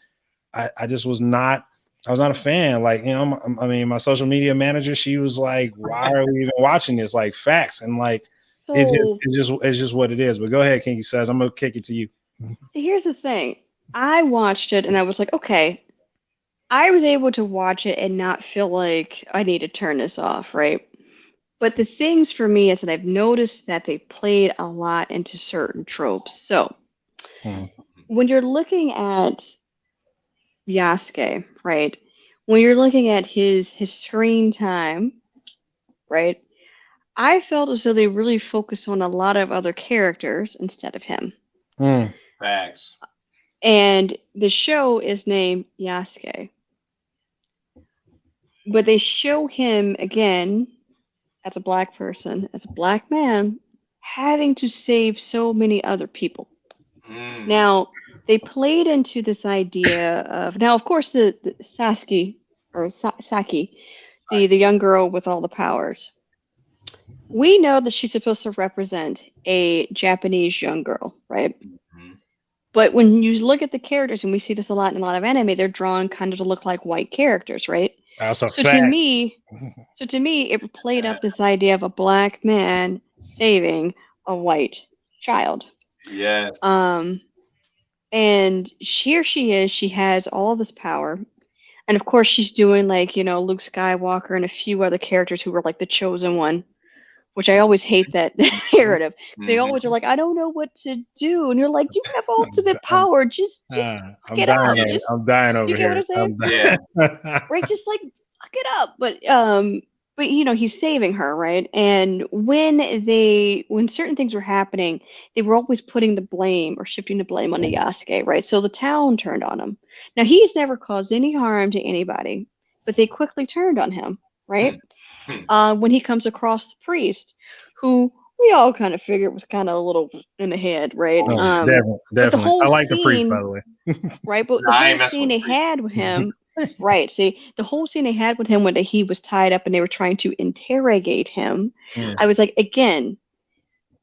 I was not a fan. Like, I mean, my social media manager, she was like, why are we even watching this? Like, facts, and like, it's just what it is. But go ahead, KinkySudz. I'm gonna kick it to you. Here's the thing. I watched it and I was like, okay, I was able to watch it and not feel like I need to turn this off, right? But the things for me is that I've noticed that they played a lot into certain tropes. So when you're looking at Yaskue, right? When you're looking at his screen time, right? I felt as though they really focused on a lot of other characters instead of him. Facts. And the show is named Yaskue. But they show him again as a black person, as a black man, having to save so many other people. Now, they played into this idea of, now, of course, the Saki, the young girl with all the powers. We know that she's supposed to represent a Japanese young girl, right? But when you look at the characters, and we see this a lot in a lot of anime, they're drawn kind of to look like white characters, right? So to me, it played up this idea of a black man saving a white child. Yes. And here she is. She has all this power, and of course, she's doing like Luke Skywalker and a few other characters who were like the chosen one. Which I always hate that narrative. They always are like, I don't know what to do. And you're like, you have ultimate power. Just get up. I'm dying over here. You get what I'm saying? Yeah. Right? Just like, get up. But he's saving her, right? And when certain things were happening, they were always putting the blame or shifting the blame on the Yaskue, right? So the town turned on him. Now, he's never caused any harm to anybody, but they quickly turned on him, right? When he comes across the priest, who we all kind of figured was kind of a little in the head, right? Definitely. I like the priest, by the way. Right, but the whole scene they had with him, right? See, the whole scene they had with him when he was tied up and they were trying to interrogate him. I was like, again,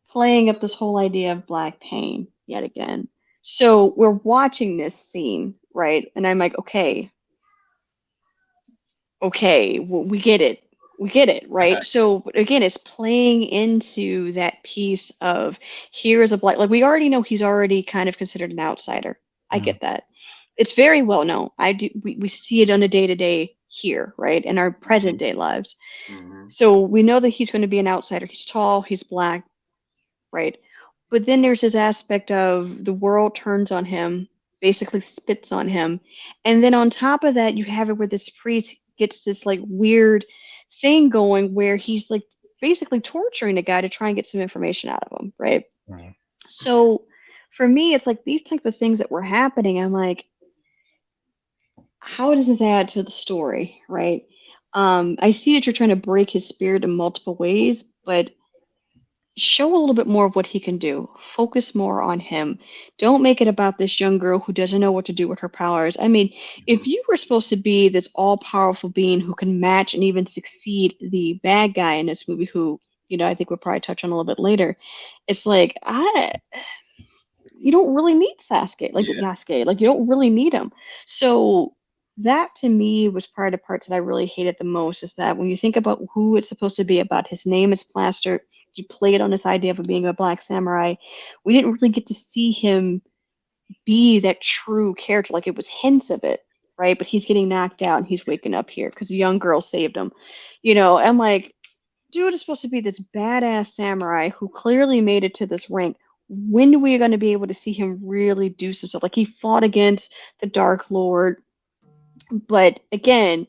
playing up this whole idea of black pain yet again. So we're watching this scene, right? And I'm like, okay, well, we get it. We get it, right? Okay. So again, it's playing into that piece of here is a black, like we already know he's already kind of considered an outsider. I get that. It's very well known. We see it on a day-to-day here, right? In our present day lives. So we know that he's going to be an outsider. He's tall, he's black, right? But then there's this aspect of the world turns on him, basically spits on him. And then on top of that, you have it where this priest gets this like weird thing going where he's like basically torturing a guy to try and get some information out of him, right? So for me, it's like these type of things that were happening. I'm like, how does this add to the story, right? I see that you're trying to break his spirit in multiple ways, but show a little bit more of what he can do. Focus more on him. Don't make it about this young girl who doesn't know what to do with her powers. I mean, if you were supposed to be this all-powerful being who can match and even succeed the bad guy in this movie, who, I think we'll probably touch on a little bit later, it's like, you don't really need Yasuke, like you don't really need him. So that to me was part of the parts that I really hated the most, is that when you think about who it's supposed to be about, his name is Plaster. You play it on this idea of being a black samurai. We didn't really get to see him be that true character. Like, it was hints of it, right? But he's getting knocked out and he's waking up here because a young girl saved him. And like, dude is supposed to be this badass samurai who clearly made it to this rank. When are we going to be able to see him really do some stuff? Like, he fought against the Dark Lord, but again,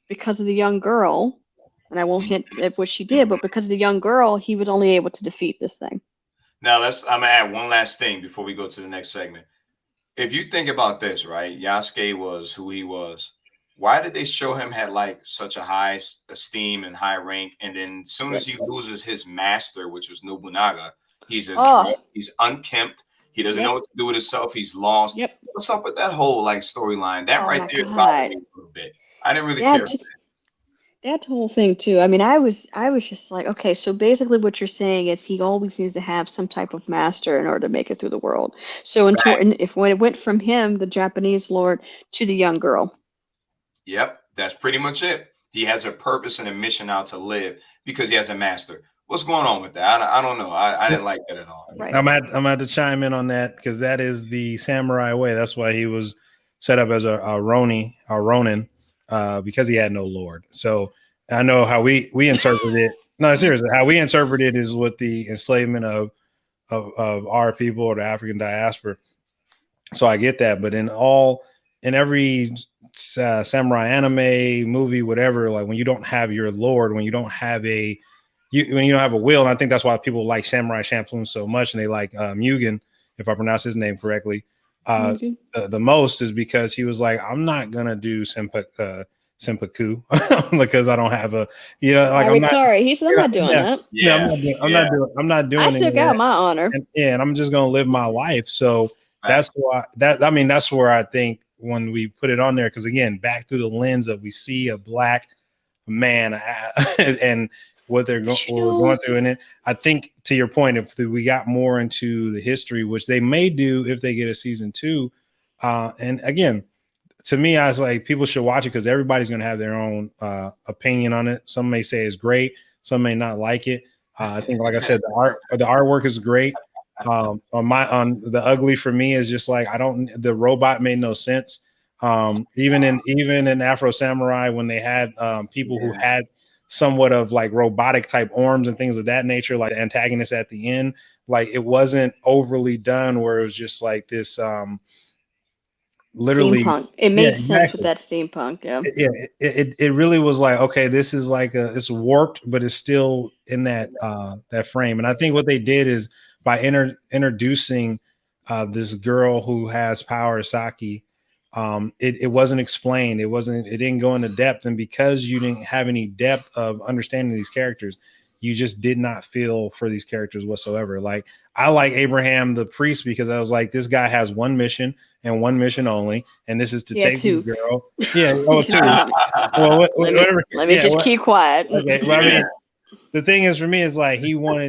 because of the young girl, and I won't hint at what she did, but because of the young girl, he was only able to defeat this thing. Now I'm gonna add one last thing before we go to the next segment. If you think about this, right? Yasuke was who he was. Why did they show him had like such a high esteem and high rank, and then as soon as he loses his master, which was Nobunaga, he's he's unkempt. He doesn't know what to do with himself. He's lost. What's up with that whole like storyline? That right there bothered me a little bit. I didn't really care. That whole thing too. I mean, I was just like, okay, so basically what you're saying is he always needs to have some type of master in order to make it through the world. So when it went from him, the Japanese lord, to the young girl. Yep, that's pretty much it. He has a purpose and a mission out to live because he has a master. What's going on with that? I don't know. I didn't like that at all. Right. I'm at to chime in on that because that is the samurai way. That's why he was set up as a Ronin, because he had no lord. So I know how we interpret it. No, seriously, how we interpret it is with the enslavement of our people or the African diaspora. So I get that, but in every samurai anime, movie, whatever, like when you don't have your lord, when you don't have when you don't have a will, and I think that's why people like Samurai Champloo so much, and they like Mugen, if I pronounce his name correctly, the most, is because he was like, I'm not gonna do Senpaku because I don't have a, I'm not doing that. Yeah, I'm not doing. I still got my honor. And I'm just gonna live my life. So that's why that's where I think when we put it on there, because again, back through the lens of we see a black man and what we're going through in it. I think to your point, if we got more into the history, which they may do if they get a season 2, and again, to me, I was like, people should watch it because everybody's going to have their own opinion on it. Some may say it's great, some may not like it. I think, like I said, the artwork is great. On the ugly for me is just like, the robot made no sense. Even in Afro Samurai, when they had people who had somewhat of like robotic type arms and things of that nature, like the antagonist at the end, like it wasn't overly done where it was just like this literally steampunk. It made sense with that steampunk. It really was like, okay, this is like it's warped, but it's still in that frame. And I think what they did is by introducing this girl who has power, Saki, it wasn't explained. It didn't go into depth. And because you didn't have any depth of understanding these characters, you just did not feel for these characters whatsoever. Like, I like Abraham the priest because I was like, this guy has one mission and one mission only, and this is to take the girl. Yeah, two. Well, let me just keep quiet. Okay, well, I mean, the thing is, for me, is like he was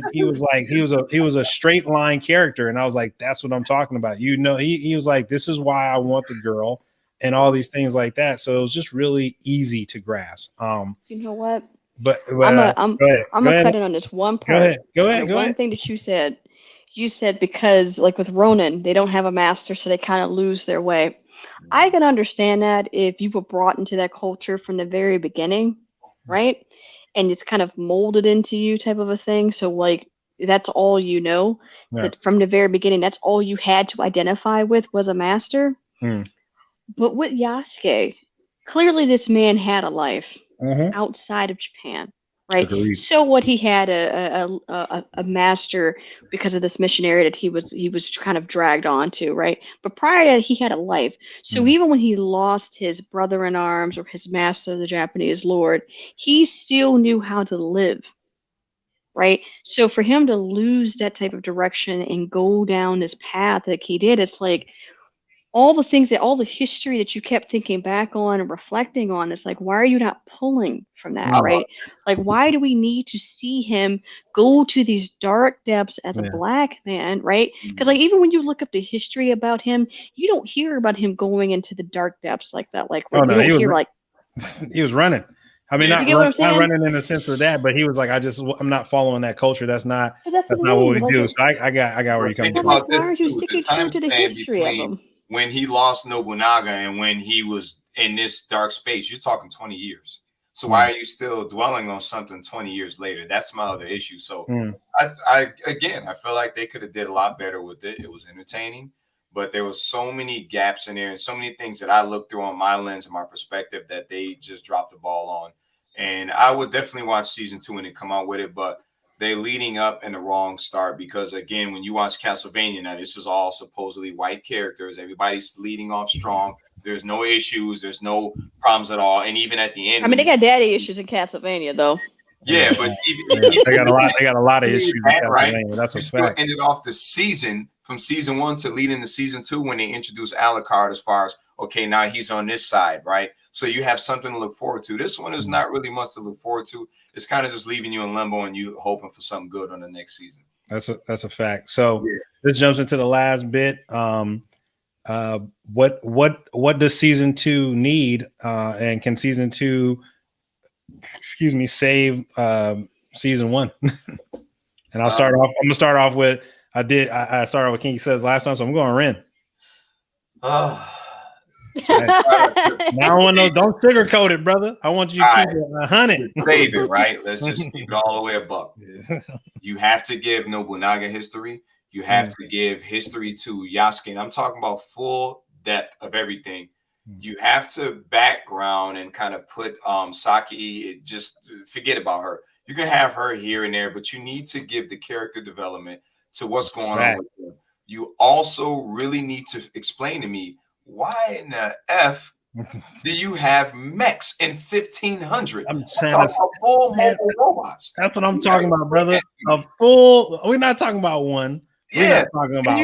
a straight line character, and I was like, that's what I'm talking about. He was like, this is why I want the girl, and all these things like that. So it was just really easy to grasp. You know what? But I'm gonna cut it on this one part. Go ahead. One thing that you said because like with Ronin, they don't have a master, so they kind of lose their way. I can understand that if you were brought into that culture from the very beginning, right? And it's kind of molded into you type of a thing. So like that's all you know. Yeah. But from the very beginning, that's all you had to identify with was a master. But with Yaskue, clearly this man had a life outside of Japan, right? Agreed. So what, he had a master because of this missionary that he was kind of dragged onto, right? But prior to that, he had a life. So even when he lost his brother in arms or his master, the Japanese lord, he still knew how to live, right? So for him to lose that type of direction and go down this path like he did, it's like, all the things that all the history that you kept thinking back on and reflecting on, it's like, why are you not pulling from that, right? Like, why do we need to see him go to these dark depths as a black man, right? Because like even when you look up the history about him, you don't hear about him going into the dark depths like that. Like you don't hear like he was running. I mean, not running in the sense of that, but he was like, I'm not following that culture. That's not what we do. So I got where you're coming from. Why aren't you sticking true to the history of him? When he lost Nobunaga and when he was in this dark space, you're talking 20 years. So why are you still dwelling on something 20 years later? That's my other issue. So I feel like they could have did a lot better with it. It was entertaining, but there was so many gaps in there and so many things that I looked through on my lens and my perspective that they just dropped the ball on. And I would definitely watch season 2 when they come out with it, but they're leading up in the wrong start because, again, when you watch Castlevania, now this is all supposedly white characters. Everybody's leading off strong. There's no issues. There's no problems at all. And even at the end, I mean, they got daddy issues in Castlevania, though. Yeah, but they got a lot of issues. Right? That's a still fact. Ended off the season from season 1 to lead into season 2 when they introduced Alucard as far as, okay, now he's on this side, right? So you have something to look forward to. This one is not really much to look forward to. It's kind of just leaving you in limbo and you hoping for something good on the next season. That's a fact. So this jumps into the last bit. What does season 2 need? And can season 2, save season 1? And I'll start off. I'm gonna start off with I started with KinkySudz last time, so I'm going Ren. Now I want to know. Don't sugarcoat it, brother. I want you to keep it 100. Save it, right? Let's just keep it all the way $1. You have to give Nobunaga history. You have to give history to Yasuke. And I'm talking about full depth of everything. You have to background and kind of put Saki. Just forget about her. You can have her here and there, but you need to give the character development to what's going on with her. You also really need to explain to me, why in the F do you have mechs in 1500? I'm saying full mobile robots. That's what I'm talking about, brother. A full. We're not talking about one. We're not talking about 5.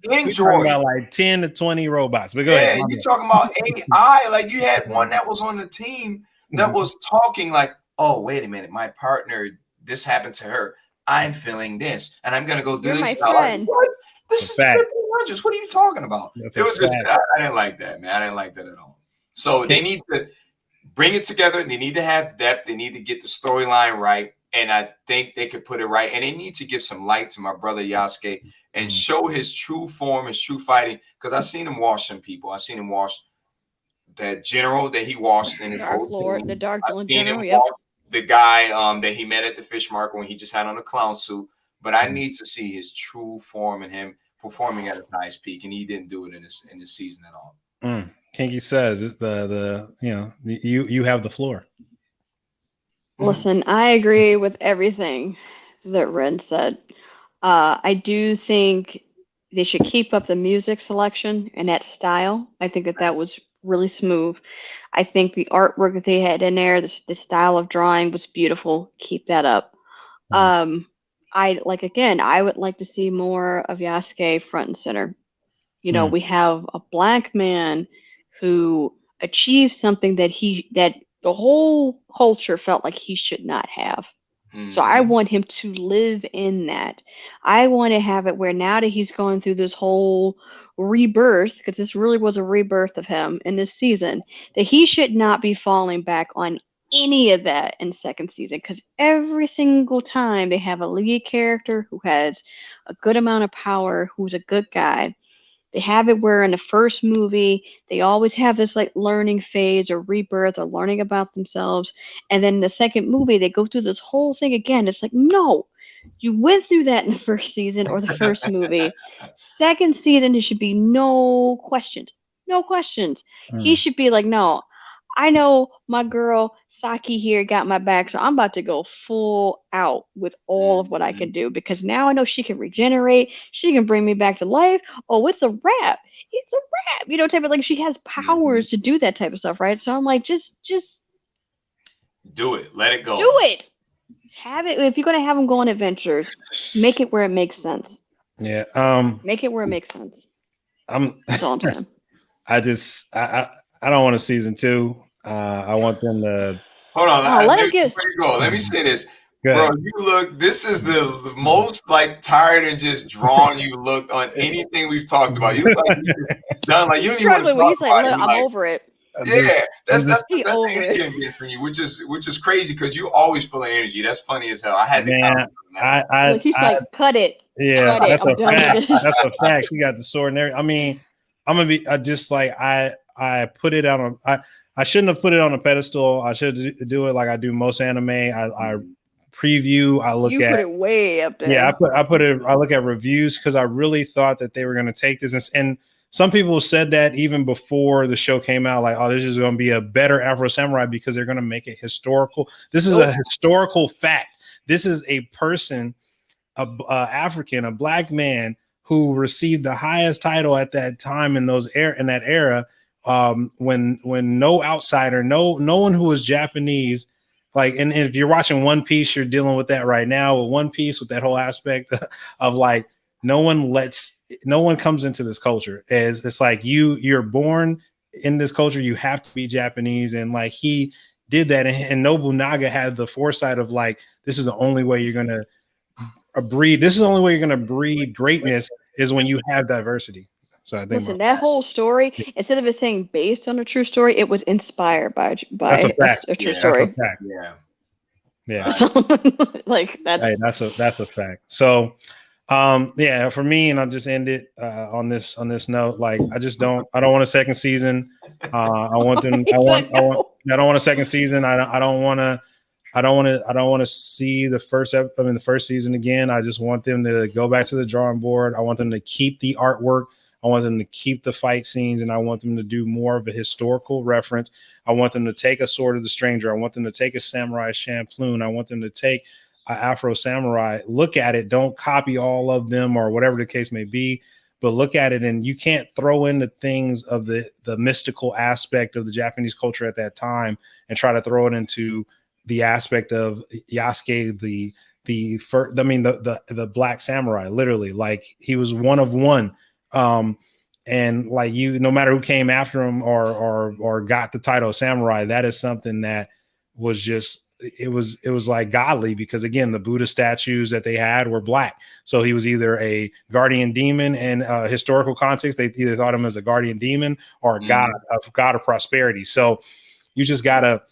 We're talking about like 10 to 20 robots. But go ahead. You're talking about AI. Like you had one that was on the team that was talking like, oh, wait a minute, my partner, this happened to her. I'm feeling this, and I'm gonna go do this. Like, what? This is the 1500s. What are you talking about? It was just I didn't like that, man. I didn't like that at all. So they need to bring it together. They need to have depth. They need to get the storyline right, and I think they could put it right. And they need to give some light to my brother Yasuke and show his true form, his true fighting. Because I seen him wash some people. I seen him wash that general that he washed in his Dark Lord, the Dark Lord general. Yep. The guy that he met at the fish market when he just had on a clown suit. But I need to see his true form and him performing at his highest peak, and he didn't do it in this season at all. KinkySudz, you have the floor. Listen, I agree with everything that Ren said. I do think they should keep up the music selection and that style. I think that was really smooth. I think the artwork that they had in there, the style of drawing was beautiful. Keep that up. I would like to see more of Yaskue front and center. We have a black man who achieved something that the whole culture felt like he should not have. So I want him to live in that. I want to have it where now that he's going through this whole rebirth, because this really was a rebirth of him in this season, that he should not be falling back on any of that in second season, because every single time they have a lead character who has a good amount of power, who's a good guy, they have it where in the first movie they always have this like learning phase or rebirth or learning about themselves, and then in the second movie they go through this whole thing again. It's like, no, you went through that in the first season or the first movie. Second season there should be no questions. He should be like, no, I know my girl Saki here got my back, so I'm about to go full out with all of what I can do, because now I know she can regenerate. She can bring me back to life. Oh, it's a wrap. It's a wrap. Type of like she has powers to do that type of stuff, right? So I'm like, just do it. Let it go. Do it. Have it. If you're gonna have them go on adventures, make it where it makes sense. Yeah. Make it where it makes sense. That's all I'm saying. I don't want a season 2. I want them to hold on. Let him get. Before you go, let me say this. Go Bro, ahead. you look, this is the most like tired and just drawn you looked on anything we've talked about. You look like you just done, like you don't even want to Struggling when talk he's like, about look, it. I'm over it. Yeah, that's the over energy it. I'm getting from you, which is crazy because you always full of energy. That's funny as hell. I had to comment on that. Look, he's like, cut it. Yeah, cut that's it. a I'm done fact. with this. That's a fact. She got the sword and everything. I mean, I'm gonna be just like I put it out on. I shouldn't have put it on a pedestal. I should do it like I do most anime. I preview. I look you at. Put it way up there. Yeah, I put it. I look at reviews because I really thought that they were going to take this, and some people said that even before the show came out, like, oh, this is going to be a better Afro Samurai because they're going to make it historical. This is a historical fact. This is a person, a African, a black man who received the highest title at that time in that era. When no outsider, no one who was Japanese, like, and if you're watching One Piece, you're dealing with that right now with One Piece, with that whole aspect of like no one comes into this culture as it's like you're born in this culture, you have to be Japanese, and like he did that, and Nobunaga had the foresight of like this is the only way you're gonna breed. This is the only way you're gonna breed greatness is when you have diversity. So I think that whole story, instead of it saying based on a true story, it was inspired by a true story. Yeah. Like that's a fact. So yeah, for me, and I'll just end it on this note. Like I don't want a second season. I want them. I don't want a second season. I don't want to see the first season again. I just want them to go back to the drawing board. I want them to keep the artwork. I want them to keep the fight scenes, and I want them to do more of a historical reference. I want them to take a Sword of the Stranger. I want them to take a Samurai Champloo. I want them to take an Afro Samurai. Look at it. Don't copy all of them or whatever the case may be, but look at it. And you can't throw in the things of the mystical aspect of the Japanese culture at that time and try to throw it into the aspect of Yaskue, the Black Samurai. Literally, like he was one of one. And like no matter who came after him or got the title of samurai, that is something that was just it was like godly, because again, the Buddha statues that they had were black. So he was either a guardian demon, and historical context, they either thought him as a guardian demon or a god of prosperity. So you gotta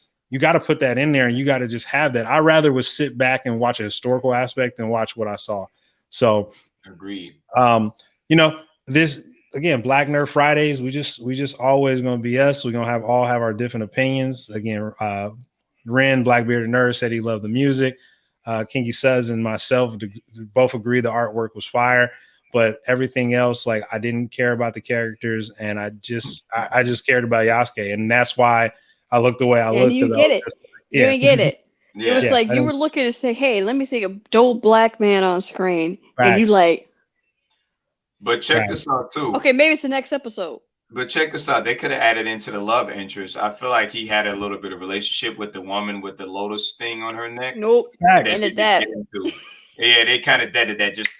put that in there, and you got to just have that. I rather would sit back and watch a historical aspect than watch what I saw. So agreed. This again, Black Nerd Fridays. We just always gonna be us. We're gonna all have our different opinions. Again, Ren, Blackbearded Nerd, said he loved the music. KinkySudz and myself both agree the artwork was fire, but everything else, like I didn't care about the characters, and I just cared about Yaskue, and that's why I looked the way I looked. You get it. You didn't get it. It was like you were looking to say, "Hey, let me see a dope black man on screen," and you like. But check this out too. Okay, maybe it's the next episode. But check this out. They could have added into the love interest. I feel like he had a little bit of relationship with the woman with the lotus thing on her neck. Nope. Ended that. Yeah, they kind of deaded that. Just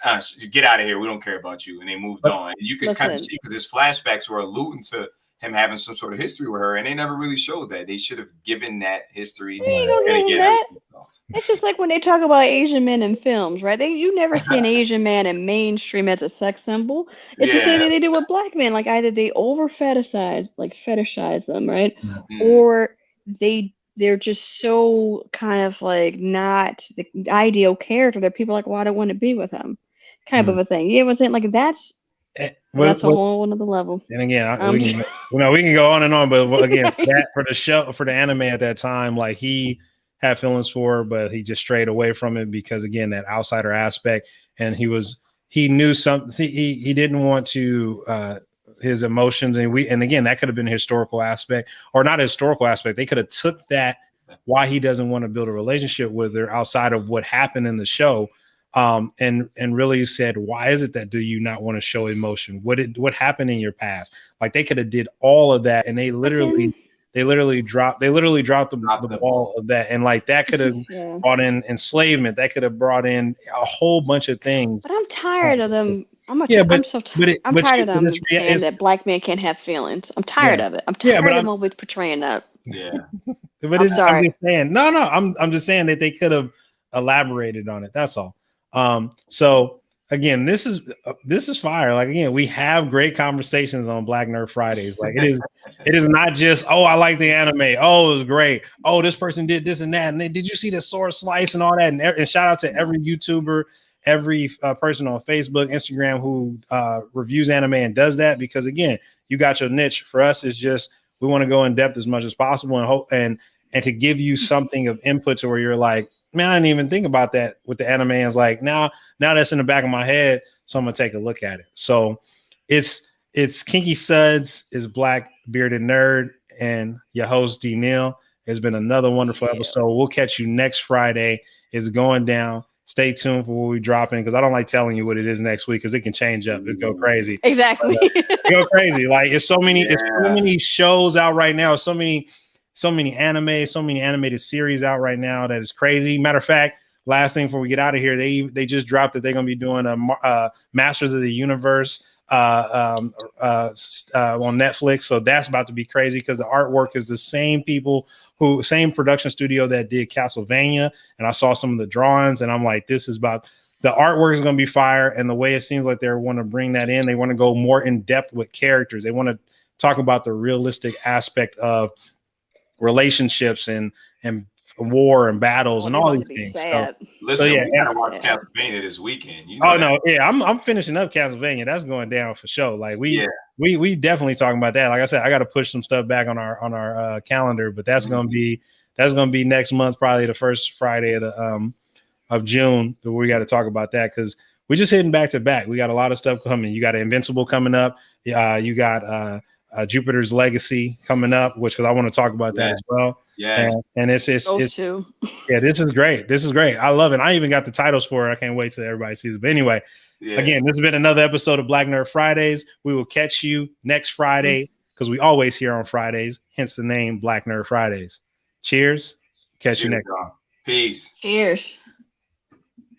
get out of here. We don't care about you. And they moved on. And you could kind of see, because his flashbacks were alluding to him having some sort of history with her, and they never really showed that. They should have given that history. It's just like when they talk about Asian men in films, right? You never see an Asian man in mainstream as a sex symbol. It's the same thing they do with black men. Like either they over fetishize them, right? Mm-hmm. Or they're just so kind of like not the ideal character that people are like, well, I don't want to be with him, kind of a thing. You know what I'm saying? Like that's a whole another level. And again, we can go on and on, but again, that for the show, for the anime at that time, like he had feelings for her, but he just strayed away from it because again, that outsider aspect, and he knew something. He didn't want to his emotions, and again, that could have been a historical aspect or not a historical aspect. They could have took that why he doesn't want to build a relationship with her outside of what happened in the show. And really said, why is it that do you not want to show emotion? What happened in your past? Like they could have did all of that, and they literally dropped the ball of that, and like that could have brought in enslavement. That could have brought in a whole bunch of things. But I'm tired of them I'm but so but I'm tired of them saying it's, that black men can't have feelings. I'm tired of it. I'm tired of them always portraying that. Yeah. But I'm sorry. I'm just saying, no, I'm just saying that they could have elaborated on it. That's all. So again, this is fire. Like again, we have great conversations on Black Nerd Fridays. Like it is not just, oh, I like the anime. Oh, it was great. Oh, this person did this and that. And did you see the sword slice and all that? And shout out to every YouTuber, every person on Facebook, Instagram who reviews anime and does that, because again, you got your niche. For us, it's just we want to go in depth as much as possible and hope and to give you something of input to where you're like, man, I didn't even think about that with the anime. It's like now that's in the back of my head, so I'm gonna take a look at it. So it's KinkySudz is Black Bearded Nerd and your host D Neal. It's been another wonderful episode. We'll catch you next Friday. It's going down. Stay tuned for what we drop in, because I don't like telling you what it is next week because it can change up. It go crazy. Exactly. It go crazy. Like it's so many shows out right now. So many anime, so many animated series out right now that is crazy. Matter of fact, last thing before we get out of here, they just dropped that they're gonna be doing a Masters of the Universe on Netflix. So that's about to be crazy because the artwork is the same same production studio that did Castlevania. And I saw some of the drawings and I'm like, the artwork is going to be fire. And the way it seems like they want to bring that in, they want to go more in depth with characters. They want to talk about the realistic aspect of relationships and war and battles and all these things. Listen, we gotta watch Castlevania this weekend. I'm finishing up Castlevania. That's going down for sure. Like we definitely talking about that. Like I said, I got to push some stuff back on our calendar, but that's gonna be next month, probably the first Friday of June. Where we got to talk about that because we're just hitting back to back. We got a lot of stuff coming. You got Invincible coming up. You got Jupiter's Legacy coming up, because I want to talk about that as well. Yeah, and it's two. Yeah, this is great. This is great. I love it. I even got the titles for it. I can't wait till everybody sees it. But anyway, again, this has been another episode of Black Nerd Fridays. We will catch you next Friday because we always here on Fridays, hence the name Black Nerd Fridays. Cheers. Catch you next time. Peace. Cheers.